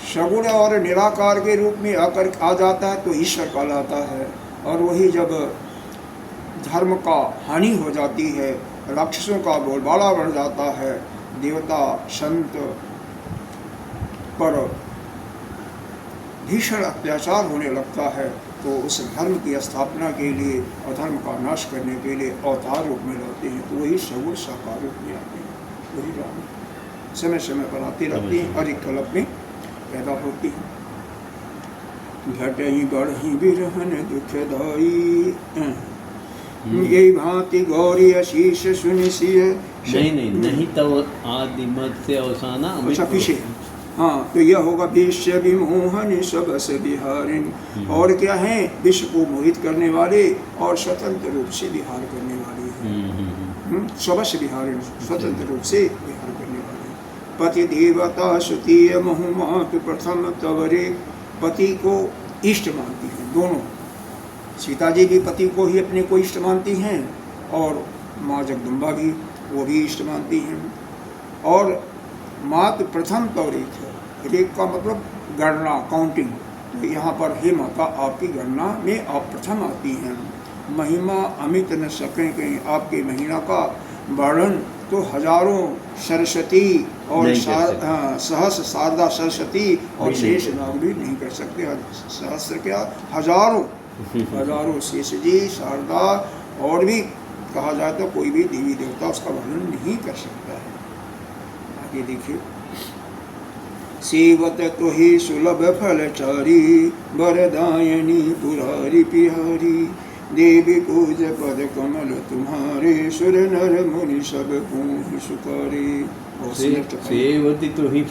सगुण और निराकार के रूप में आकर आ जाता है तो ईश्वर कहलाता है। और वही जब धर्म का हानि हो जाती है, राक्षसों का बोलबाला बढ़ जाता है, देवता संत पर भीषण अत्याचार होने लगता है, तो उस धर्म की स्थापना के लिए और धर्म का नाश करने के लिए अवतार रूप में रहते हैं। तो वही सगुण साकार रूप में आते हैं, वही राम समय समय पर आती रहती हैं और एक कल्प में पैदा होती हैं। घटई बढ़ी बिरहन दुखदाई। यही भांति गौरी आशीष सुनिसिय। नहीं तब आदि मत से अवसाना। अच्छा पीछे, हाँ, तो यह होगा विश्व विमोहन सबस विहारिन। और क्या है? विश्व को मोहित करने वाले और स्वतंत्र रूप से विहार करने वाले। सबस विहारिन, स्वतंत्र रूप से विहार करने वाले। पति देवता सुतीय बहुमात प्रथम तवरे। पति को इष्ट मानती हैं दोनों। सीता जी भी पति को ही अपने को इष्ट मानती हैं और माँ जगदम्बा भी, वो भी इष्ट मानती हैं। और मात प्रथम तौरेक है, रेक का मतलब गणना, काउंटिंग। तो यहाँ पर हे माता, आपकी गणना में आप प्रथम आती हैं। महिमा अमित न सकें कहीं, आपके महिमा का वर्णन तो हजारों सरस्वती और सहस्र शारदा सरस्वती और शेष नाग भी नहीं कर सकते। सहस्र क्या, हजारों हजारों शेष जी, शारदा और भी कहा जाए तो कोई भी देवी देवता उसका वर्णन नहीं कर सकता है। आगे देखिए, सेवत तो ही सुलभ फलचारी वरदायनी पुरारी पिहारी। देवी पूज पद कमल तुम्हारे सुर नर मुनि सब पूहि सुखारे। सेवती तो ही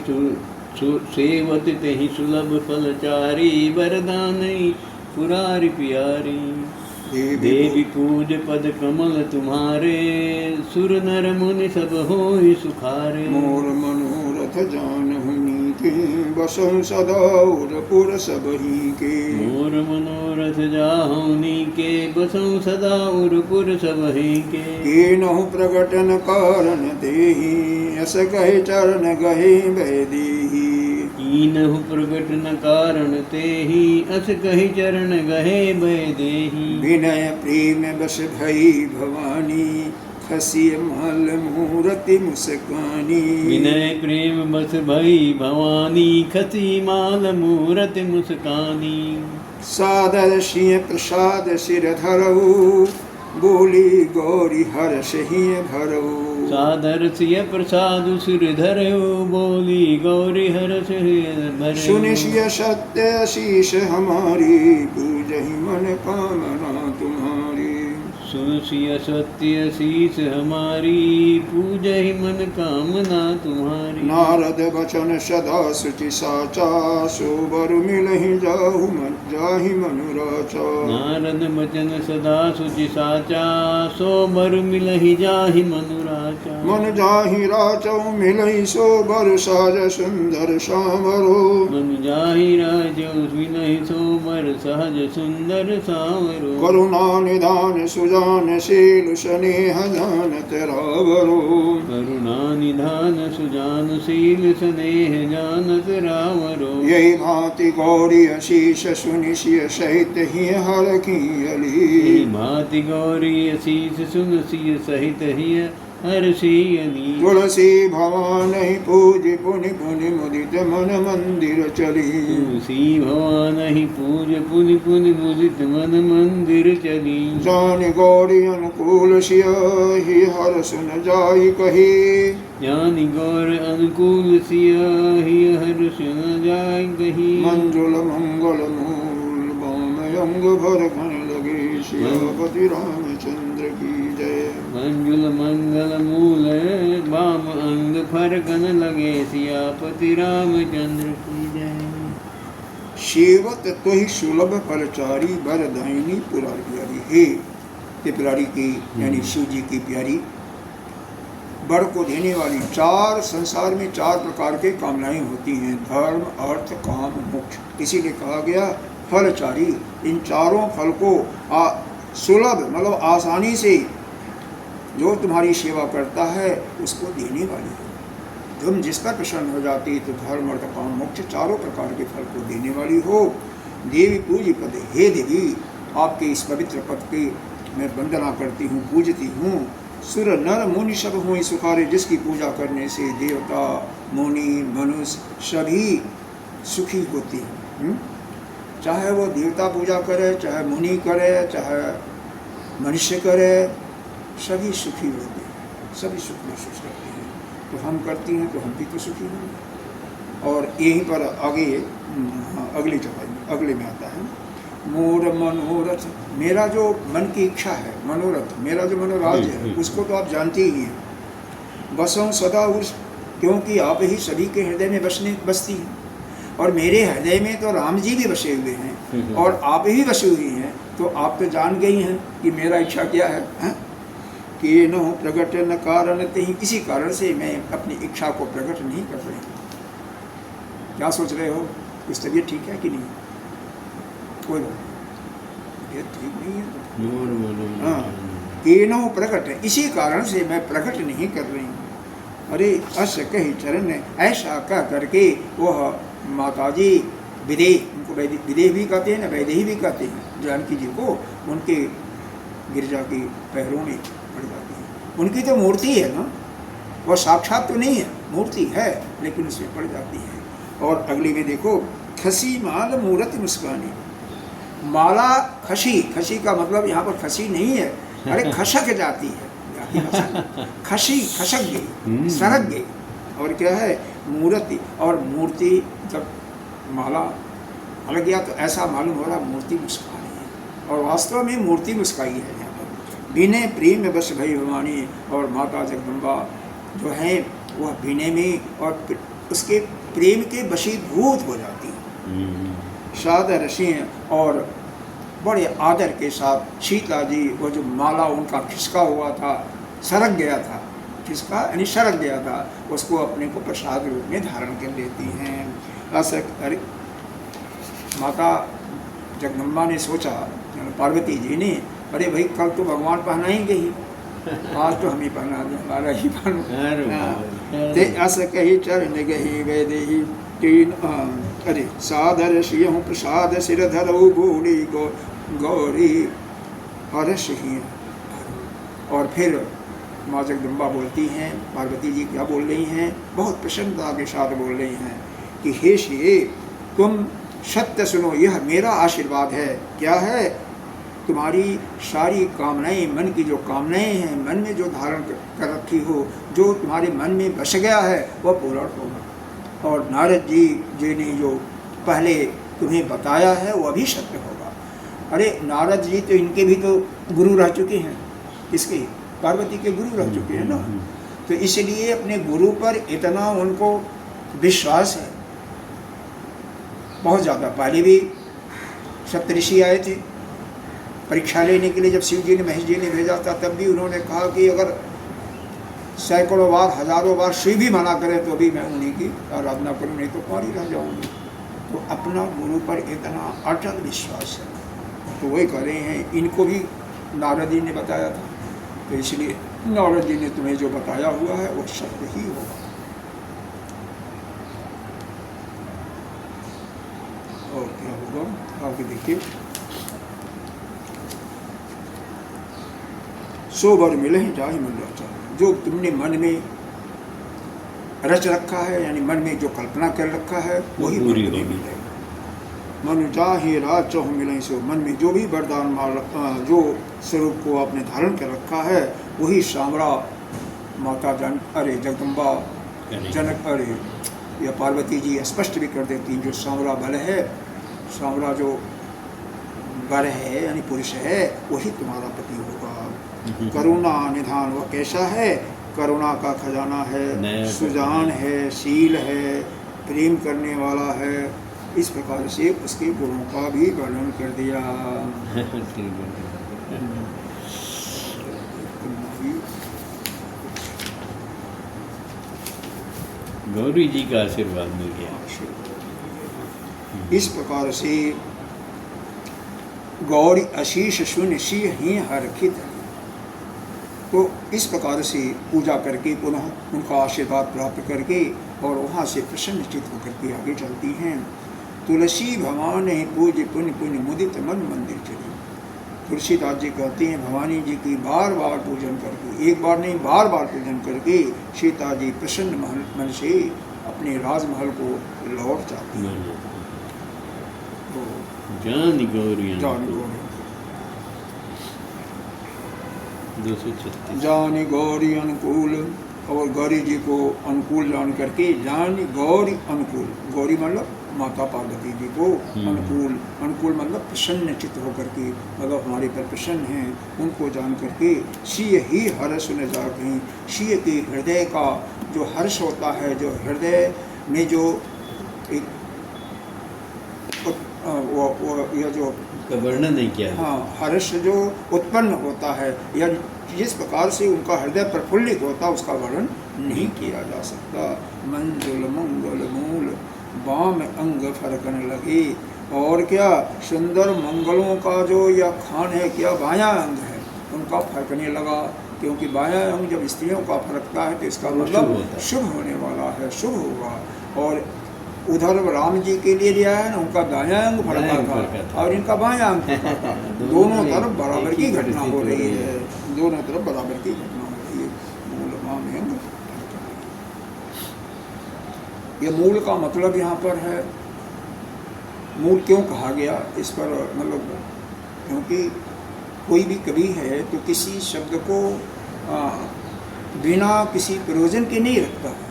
सेवत ते ही सुलभ फलचारी वरदायनी पुरारी पियारी। देवी पूज पद कमल तुम्हारे सुर नर मुनि सब होई सुखारे। मोर मनोरथ जानहुनी के बसहु सदा उरपुर सबही के। मोर मनोरथ जाहुनी के बसहु सदा उरपुर सबही के। नहु प्रकटन कारण देहि अस कहे चरण गहे वैदेही। कीनहु प्रगट न कारण तेहि अस कहि चरण गहे वैदेही। विनय प्रेम बस भई भवानी खसी मल मूरति मुस्कानी। विनय प्रेम बस भई भवानी खसी माल मूरति मुस्कानी। सादर सिंह प्रसाद सिर धरऊ बोली गौरी हर्ष ही भरऊ। सादर सिय प्रसाद सिर धरऊ बोली गौरी हर्ष भरऊ। सुनिशिय सत्य शीश हमारी पूजहि मन कामना तुम्हारी। सुनिशिय सत्य शीश हमारी पूजहि मन कामना तुम्हारी। नारद वचन सदा सुचि साचा सोबर मिलहि जाहि मनुराचा। नारद वचन सदा सुचि साचा सोबर मिलहि जाहि मनुराचा। मन जाहि राचौ मिलहि सोबर साज सुंदर सावरो। मन जाहि राचौ मिलहि सोबर सहज सुंदर सावरो। करुणा निधान सुजान शील स्नेह जानत रावरो। करुणा निधान सुजान शील स्नेह जानत रावरो। यही भांति गौरी आशीष सुनिशिय सहित ही हर की अली। भांति गौरी आशीष सुनसिय सहित ही हर्षियनी। तुलसी भवान ही पूज पुनि पुनि मुदित मन मंदिर चली। तुलसी भवान ही पूज पुनि पुनि मुदित मन मंदिर चली। जान गौरी अनुकूल सिय ही हर सुन जाई कही। ज्ञानी गौर अनुकूल सिया ही हर सुन जाय कही। मंजुल मंगल मूल बाम अंग भर घन लगे सियापति रामचंद्र की जय। मंजुल मंगल मूल बाम अंग फरकन लगे सियापति रामचंद्र की जय। सेवत तो ही सुलभ फलचारी वरदायिनी पुरारी प्यारी। हे त्रिपुरारी की यानी शिव जी की प्यारी, वर को देने वाली। चार संसार में चार प्रकार के कामनाएं होती हैं, धर्म अर्थ काम मोक्ष। इसीलिए कहा गया फलचारी। इन चारों फल को सुलभ मतलब आसानी से जो तुम्हारी सेवा करता है उसको देने वाली है। तुम जिस पर प्रसन्न हो जाती तो धर्म अर्थ काम मोक्ष चारों प्रकार के फल को देने वाली हो। देवी पूजी पद, हे देवी आपके इस पवित्र पद की मैं वंदना करती हूँ, पूजती हूँ। सुर नर मुनि सब हुए सुखारे, जिसकी पूजा करने से देवता मुनि मनुष्य सभी सुखी होते हैं। चाहे वो देवता पूजा करे, चाहे मुनि करे, चाहे मनुष्य करे, सभी सुखी होते हैं, सभी सुख महसूस करते हैं। तो हम करती हैं तो हम भी तो सुखी होंगे। और यहीं पर आगे अगली चौपाई में अगले में आता है मोर मनोरथ, मेरा जो मन की इच्छा है, मनोरथ मेरा जो मनोराज्य है, उसको तो आप जानते ही हैं। बसों सदा उस, क्योंकि आप ही सभी के हृदय में बसती हैं, और मेरे हृदय में तो राम जी भी बसे हुए हैं और आप ही बसी हुई हैं, तो आप तो जान गई हैं कि मेरा इच्छा क्या है, कि न प्रकट न कारण ही, किसी कारण से मैं अपनी इच्छा को प्रकट नहीं कर रही। क्या सोच रहे हो, कुछ तबीयत ठीक है कि नहीं? कोई तबीयत ठीक नहीं है, हाँ, केनो प्रकट है, इसी कारण से मैं प्रकट नहीं कर रही हूँ। अरे अस कही चरण, ऐसा कह करके वह माताजी विदेह, उनको विदेह भी कहते हैं ना, वैदेही भी कहते हैं, जानकी जी को उनके गिरजा के पैरों में पड़ जाती है। उनकी तो मूर्ति है ना, वह साक्षात तो नहीं है, मूर्ति है, लेकिन उसमें पड़ जाती है। और अगली में देखो, खसी माल मूर्त मुस्कानी, माला खसी, खसी का मतलब यहाँ पर खसी नहीं है, अरे खसक जाती है, खसी खसक गई, सरक गई। और क्या है, मूर्ति, और मूर्ति जब माला हल गया तो ऐसा मालूम हो रहा मूर्ति मुस्कानी है, और वास्तव में मूर्ति मुस्काई है यहाँ पर। बिने प्रेम बस भई भवानी, और माता जगदम्बा जो है वह बिने में और उसके प्रेम के वशीभूत हो जाती है। सादर सिंह, और बड़े आदर के साथ सीता जी, वो जो माला उनका खिसका हुआ था, सरक गया था, खिसका यानी सरक गया था, उसको अपने को प्रसाद रूप में धारण कर लेती हैं। अरे माता जगदम्बा ने सोचा, पार्वती जी ने, अरे भाई कल तो भगवान पहनाएंगे ही, आज तो हम ही पहना दें, हमारा ही पहनो। ते अस कही चरण गही वैदेही तीन, अरे सादर सिंह प्रसाद सिर धरऊ भूली गौरी हर्ष ही। और फिर माँ जगदम्बा बोलती हैं, पार्वती जी क्या बोल रही हैं, बहुत प्रसन्नता के साथ बोल रही हैं कि हे श्री, तुम सत्य सुनो, यह मेरा आशीर्वाद है। क्या है, तुम्हारी सारी कामनाएं, मन की जो कामनाएं हैं, मन में जो धारण कर रखी हो, जो तुम्हारे मन में बस गया है, वह पूरा होगा। और नारद जी ने जो पहले तुम्हें बताया है वह भी सत्य होगा। अरे नारद जी तो इनके भी तो गुरु रह चुके हैं, इसके पार्वती के गुरु रह चुके हैं ना, तो इसलिए अपने गुरु पर इतना उनको विश्वास है, बहुत ज़्यादा। पहले भी सप्तऋषि आए थे परीक्षा लेने के लिए, जब शिव जी ने महेश जी ने भेजा था, तब भी उन्होंने कहा कि अगर सैकड़ों बार हजारों बार शिव भी मना करें तो भी मैं उन्हीं की आराधना करूँ, नहीं तो कुंवारी रह जाऊँगी। तो अपना गुरु पर इतना अटल विश्वास है, तो वही कह रहे हैं, इनको भी नारद जी ने बताया था, तो इसलिए नारद जी ने तुम्हें जो बताया हुआ है वो सत्य ही होगा। और क्या होगा आगे देखिए, सो बर मिले ही जाहि मन रचा, जो तुमने मन में रच रखा है, यानी मन में जो कल्पना कर रखा है वही पूरी मिलेगा। मन जाहि राज चौह मिले, सो मन में जो भी वरदान जो स्वरूप को आपने धारण कर रखा है वही सांवरा माता जगदम्बा जनक, अरे या पार्वती जी स्पष्ट भी कर देती, जो सांवरा बल है, सांवरा जो वर है यानी पुरुष है, वही तुम्हारा पति होगा। करुणा निधान, वह कैसा है, करुणा का खजाना है, सुजान है, शील है, प्रेम करने वाला है। इस प्रकार से उसके गुणों का भी वर्णन कर दिया। गौरी जी का आशीर्वाद मिल गया। इस प्रकार से गौरी आशीष सुन सी ही हरखित, तो इस प्रकार से पूजा करके पुनः उनका आशीर्वाद प्राप्त करके और वहाँ से प्रसन्नचित होकर के आगे चलती हैं। तुलसी भवान पूज्य पुण्य पुण्य मुदित मन मंदिर चली। तुलसीदास जी कहते हैं भवानी जी की बार बार पूजन करके, एक बार नहीं बार बार पूजन करके सीता जी प्रसन्न मन से अपने राजमहल को लौट जाती हैं। तो जान गौरी 236 जान गौरी अनुकूल, और गौरी जी को अनुकूल जान करके जान गौरी अनुकूल, गौरी मतलब माता पार्वती जी को अनुकूल मतलब प्रसन्न चित्त होकर के, मतलब हमारे पर प्रसन्न हैं, उनको जान करके सीय ही हर्ष न जागें। सीय के हृदय का जो हर्ष होता है, जो हृदय में जो एक यह जो वर्णन नहीं किया, हाँ, हर्ष जो उत्पन्न होता है या जिस प्रकार से उनका हृदय प्रफुल्लित होता है, उसका वर्णन नहीं किया जा सकता। मंजुल मंगल मूल बाम अंग फरकन लगे, और क्या सुंदर मंगलों का जो यह खान है, क्या बायां अंग है, उनका फरकने लगा, क्योंकि बायां अंग जब स्त्रियों का फरकता है तो इसका मतलब शुभ होने वाला है, शुभ होगा। और उधर राम जी के लिए दिया है ना, उनका दायां अंग फरका था और इनका बायां अंग फरका था। दोनों तरफ बराबर की घटना हो रही है, दोनों तरफ बराबर की घटना हो रही है। मूल बाम अंग, ये मूल का मतलब यहाँ पर है, मूल क्यों कहा गया इस पर, मतलब क्योंकि कोई भी कवि है तो किसी शब्द को बिना किसी प्रयोजन के नहीं रखता है।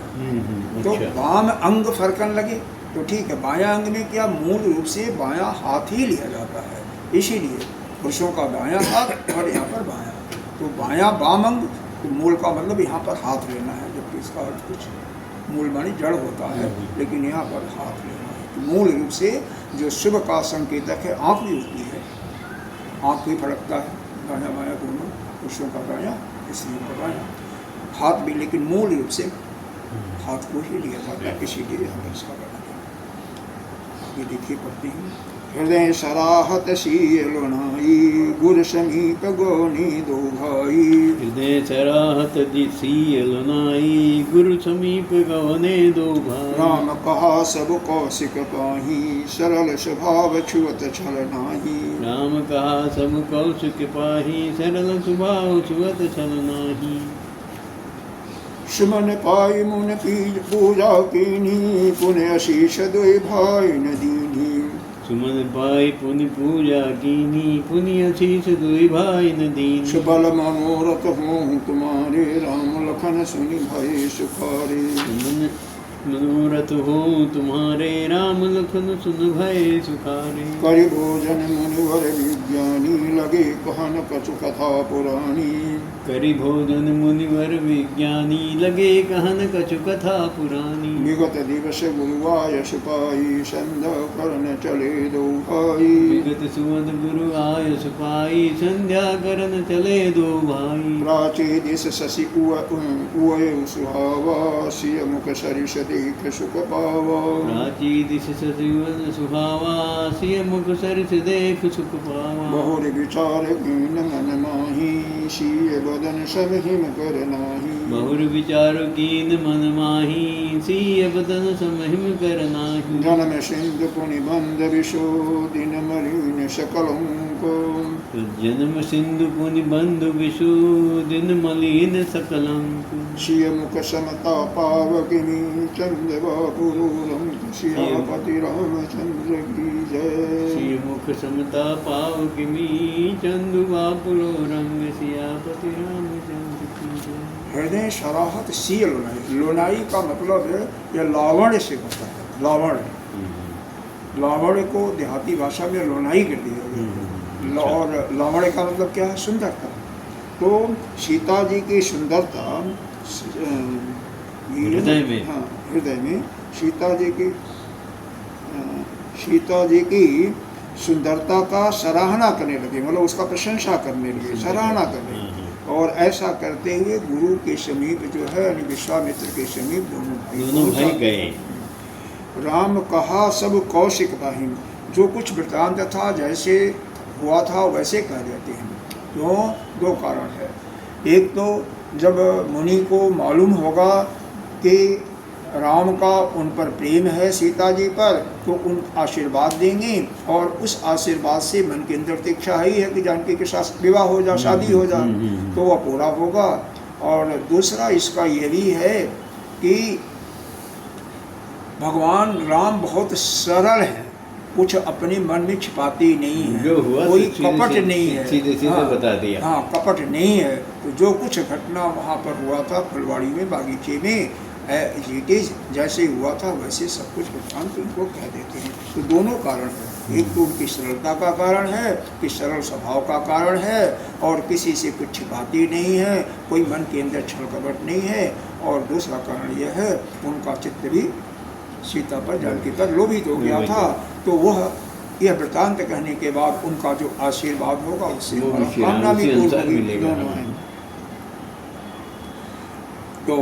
तो बाम अंग फरकन लगे तो ठीक है, बायां अंग में क्या मूल रूप से बायां हाथ ही लिया जाता है, इसीलिए पुरुषों का दायां हाथ और यहाँ पर बायां, तो बायां बाम अंग, तो मूल का मतलब यहाँ पर हाथ लेना है, जबकि इसका अर्थ कुछ मूल मानी जड़ होता है, लेकिन यहाँ पर हाथ लेना है। तो मूल रूप से जो शुभ का संकेतक है, आँख भी होती है, आँख भी फड़कता है, दायां बायां दोनों, पुरुषों का दायां स्त्रियों का बायां, हाथ भी, लेकिन मूल रूप से हाथ को ही लिया जाता है, इसीलिए हम इसका बनाते। आगे देखिए पढ़ते हैं। हृदय सराहत शील लोनाई, गुर समीप गोनी दो भाई। हृदय सराहत शील लोनाई, गुरु समीप गवने दो भाई। राम कहा सब कौशिक पाही, सरल स्वभाव छुअत छल नाही। राम कहा सब कौशिक पाही, सरल स्वभाव छुअत छल नाही। सुमन पाई मुन पीज पूजा कीनी, पुण्य आशीष दुई भाई न दीनी। सुमन पाई पुण्य पूजा कीनी, पुण्य आशीष दुई भाई न दीनी। सुबल मनोरथ हों तुम्हारे, राम लखन सुनि भय सुखारे। मनोरथ हो तुम्हारे, राम लखन सुन भय सुखारे। करि भोजन मुनिवर विज्ञानी, लगे कहन कछु कथा पुरानी। करि भोजन मुनिवर विज्ञानी, लगे कहन कछु कथा पुरानी। विगत दिवस गुरुआय सुपाई, संध्या करन चले दो भाई। विगत सुवद गुरु आय सुपाई, संध्या करन चले दो भाई। प्राची दिश शशि उय सुहावा, सिय मुख सरिष देख सुख पावा। प्राची दिश सजीवन सुहावा, सिय मुख सरिस देख सुख पावा। बहुर विचार कीन मन माही, सिय बदन सब हिम कर नाही। बहुर विचार कीन मन माही, सिय बदन सम हिम कर नाही। जन्म सिंधु पुनि बंद विशो, दिन मलिन सकल को। जन्म सिंधु पुनि बंधु विशु, दिन मलिन सकलंक। सिय मुख समता पावकिनी, चंद्र बापुरम सियापति रामचंद्र की जय। सिय मुख समता पावकिनी, चंदु बापुरो रंग, सियापति रामचंद्र की जय। हृदय सराहत सीय लोनाई, लोनाई का मतलब है यह लावण्य से होता है, लावण्य। लावण्य को देहाती भाषा में लोनाई कर दिया गया। और लावण्य का मतलब क्या है? सुंदरता। तो सीता जी की सुंदरता हृदय में, हाँ, हृदय में सीता जी की सुंदरता का सराहना करने लगे, मतलब उसका प्रशंसा करने लगे, सराहना करने लगे। और ऐसा करते हुए गुरु के समीप जो है, विश्वामित्र के समीप दोनों भाई गए। राम कहा सब कौशिक पाही, जो कुछ वृत्तांत था जैसे हुआ था वैसे कह देते हैं। क्यों? दो कारण है। एक तो जब मुनि को मालूम होगा कि राम का उन पर प्रेम है, सीता जी पर, तो उन आशीर्वाद देंगे, और उस आशीर्वाद से मन के अंदर तो इच्छा ही है कि जानकी के साथ विवाह हो जा, शादी हो जा, तो वह पूरा होगा। और दूसरा इसका ये भी है कि भगवान राम बहुत सरल है, कुछ अपने मन में छिपाते नहीं है, जो हुआ कोई तो कपट नहीं है, सीधे बता दिया। हाँ, कपट नहीं है। तो जो कुछ घटना वहाँ पर हुआ था फुलवाड़ी में, बागीचे में, इट इज, जैसे हुआ था वैसे सब कुछ वृत्तांत उनको कह देते हैं। तो दोनों कारण है, एक तो उनकी सरलता का कारण है कि सरल स्वभाव का कारण है और किसी से कुछ छिपाती नहीं है, कोई मन के अंदर छल कपट नहीं है, और दूसरा कारण यह है उनका चित्त भी सीता पर जानकी पर लोभित हो गया था। तो वह यह वृत्तांत कहने के बाद उनका जो आशीर्वाद होगा उससे कामना भी पूर्ण होगी। दोनों हैं तो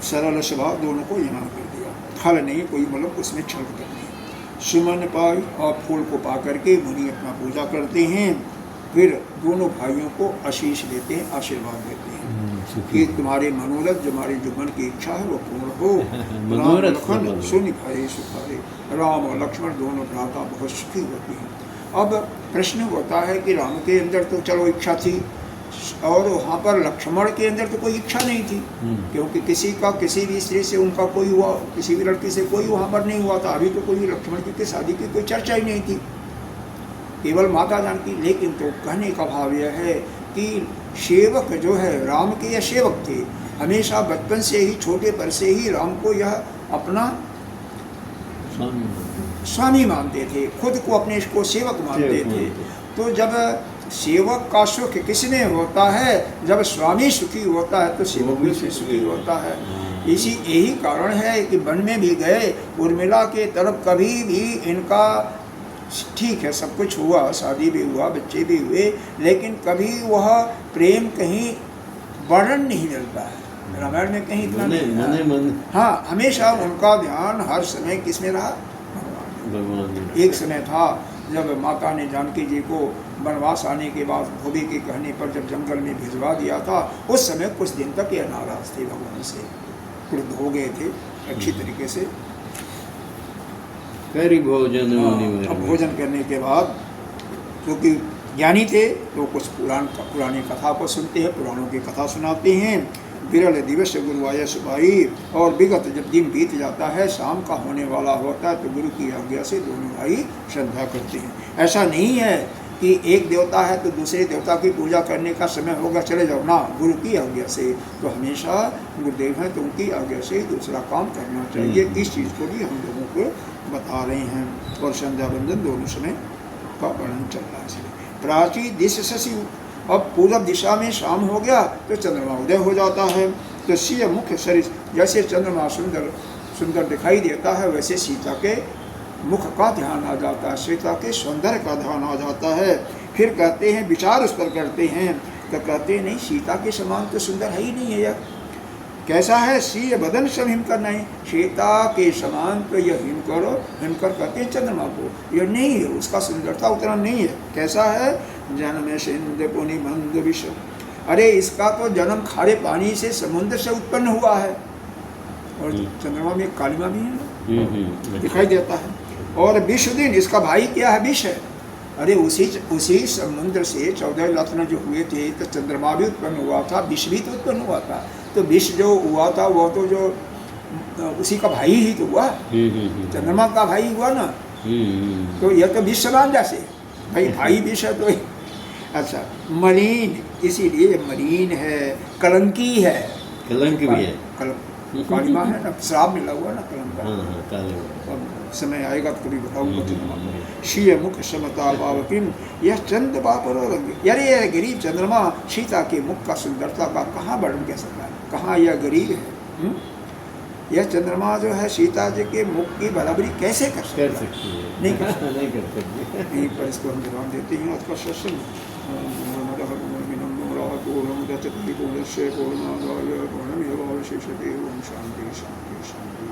सरल स्वभाव दोनों को यहाँ कर दिया, छल नहीं, कोई मतलब उसमें छल कर नहीं। सुमन पाई और फूल को पा करके मुनि अपना पूजा करते हैं, फिर दोनों भाइयों को आशीष देते हैं, आशीर्वाद देते हैं कि तुम्हारे मनोरथ, तुम्हारी जो मन की इच्छा है वो पूर्ण हो। राम लखन सुनि भये सुखारे, राम और लक्ष्मण दोनों भ्राता बहुत सुखी होते हैं। अब प्रश्न होता है कि राम के अंदर तो चलो इच्छा थी और वहाँ पर लक्ष्मण के अंदर तो कोई इच्छा नहीं थी, क्योंकि किसी का किसी भी स्त्री से उनका कोई हुआ, किसी भी लड़की से कोई वहाँ पर नहीं हुआ था। अभी तो कोई लक्ष्मण जी की शादी की कोई चर्चा ही नहीं थी, केवल माता जानकी। लेकिन तो कहने का भाव यह है कि सेवक जो है राम के या सेवक थे, हमेशा बचपन से ही, छोटे पर से ही राम को यह अपना स्वामी मानते थे, खुद को अपने को सेवक मानते थे। तो जब सेवक का सुख किसने होता है, जब स्वामी सुखी होता है तो सेवक भी सुखी होता है। इसी यही कारण है कि वन में भी गए, उर्मिला के तरफ कभी भी इनका ठीक है सब कुछ हुआ, शादी भी हुआ, बच्चे भी हुए, लेकिन कभी वह प्रेम कहीं वर्णन नहीं मिलता है। रामायण में कहीं इतना नहीं। हाँ, हमेशा उनका ध्यान हर समय किसमें रहा, भगवान। एक समय था जब माता ने जानकी जी को वनवास आने के बाद धोबी के कहने पर जब जंगल में भिजवा दिया था, उस समय कुछ दिन तक ये नाराज थे, भगवान से क्रुद्ध हो गए थे अच्छी तरीके से। अब भोजन करने के बाद क्योंकि ज्ञानी थे तो कुछ पुरानी कथा को सुनते हैं, पुराणों की कथा सुनाते हैं। विरल दिवस गुरु आय सुभाई, और विगत जब दिन बीत जाता है, शाम का होने वाला होता है तो गुरु की आज्ञा से दोनों भाई श्रद्धा करते हैं। ऐसा नहीं है कि एक देवता है तो दूसरे देवता की पूजा करने का समय होगा चले जाओ ना, गुरु की आज्ञा से। तो हमेशा गुरुदेव हैं तो उनकी आज्ञा से दूसरा काम करना चाहिए। इस चीज़ को भी हम लोगों को बता रहे हैं। और संध्या वंदन दोनों समय का वर्णन चल रहा है। प्राची दिश शशि, अब पूर्व दिशा में शाम हो गया तो चंद्रमा उदय हो जाता है। तो सीय मुख्य शरीर, जैसे चंद्रमा सुंदर सुंदर दिखाई देता है वैसे सीता के मुख का ध्यान आ जाता है, सीता के सौंदर्य का ध्यान आ जाता है। फिर कहते हैं, विचार उस पर करते हैं तो कहते हैं नहीं, सीता के समान तो सुंदर है ही नहीं है यार। कैसा है, सीय बदन सब हिमकर नहीं, सीता के समान तो यह हिमकर कहते हैं चंद्रमा को, यह नहीं है, उसका सुंदरता उतना नहीं है। कैसा है, जन्म सिंध पुनि मंद विष, अरे इसका तो जन्म खारे पानी से समुद्र से उत्पन्न हुआ है। और चंद्रमा में कालिमा भी है, दिखाई देता है। और विष दिन, इसका भाई क्या है, विष है। अरे उसी समुद्र से 14 रत्न जो हुए थे तो चंद्रमा भी उत्पन्न हुआ था, विष भी तो उत्पन्न हुआ था। तो विष जो हुआ था वो तो जो उसी का भाई ही तो हुआ, चंद्रमा का भाई हुआ ना। तो यह तो विष समान जैसे भाई विष है तो। अच्छा, मलिन, इसीलिए मलिन है, कलंकी है, कलंक भी है, कालिमा है ना, श्राप मिला हुआ ना कलंक का। अब समय आएगा तो कभी बताऊंगा। शीय मुख समता पावकिन, यह चंद बापर रंग, यार यह गरीब चंद्रमा सीता के मुख का सुंदरता का कहाँ वर्णन कह सकता है, कहाँ यह गरीब है। यह चंद्रमा जो है सीता जी के मुख की बराबरी कैसे कर सकती है, नहीं कर सकती। यहीं पर इसको हम जवाब देते हैं। आज का सत्संग शांति शांति शांति।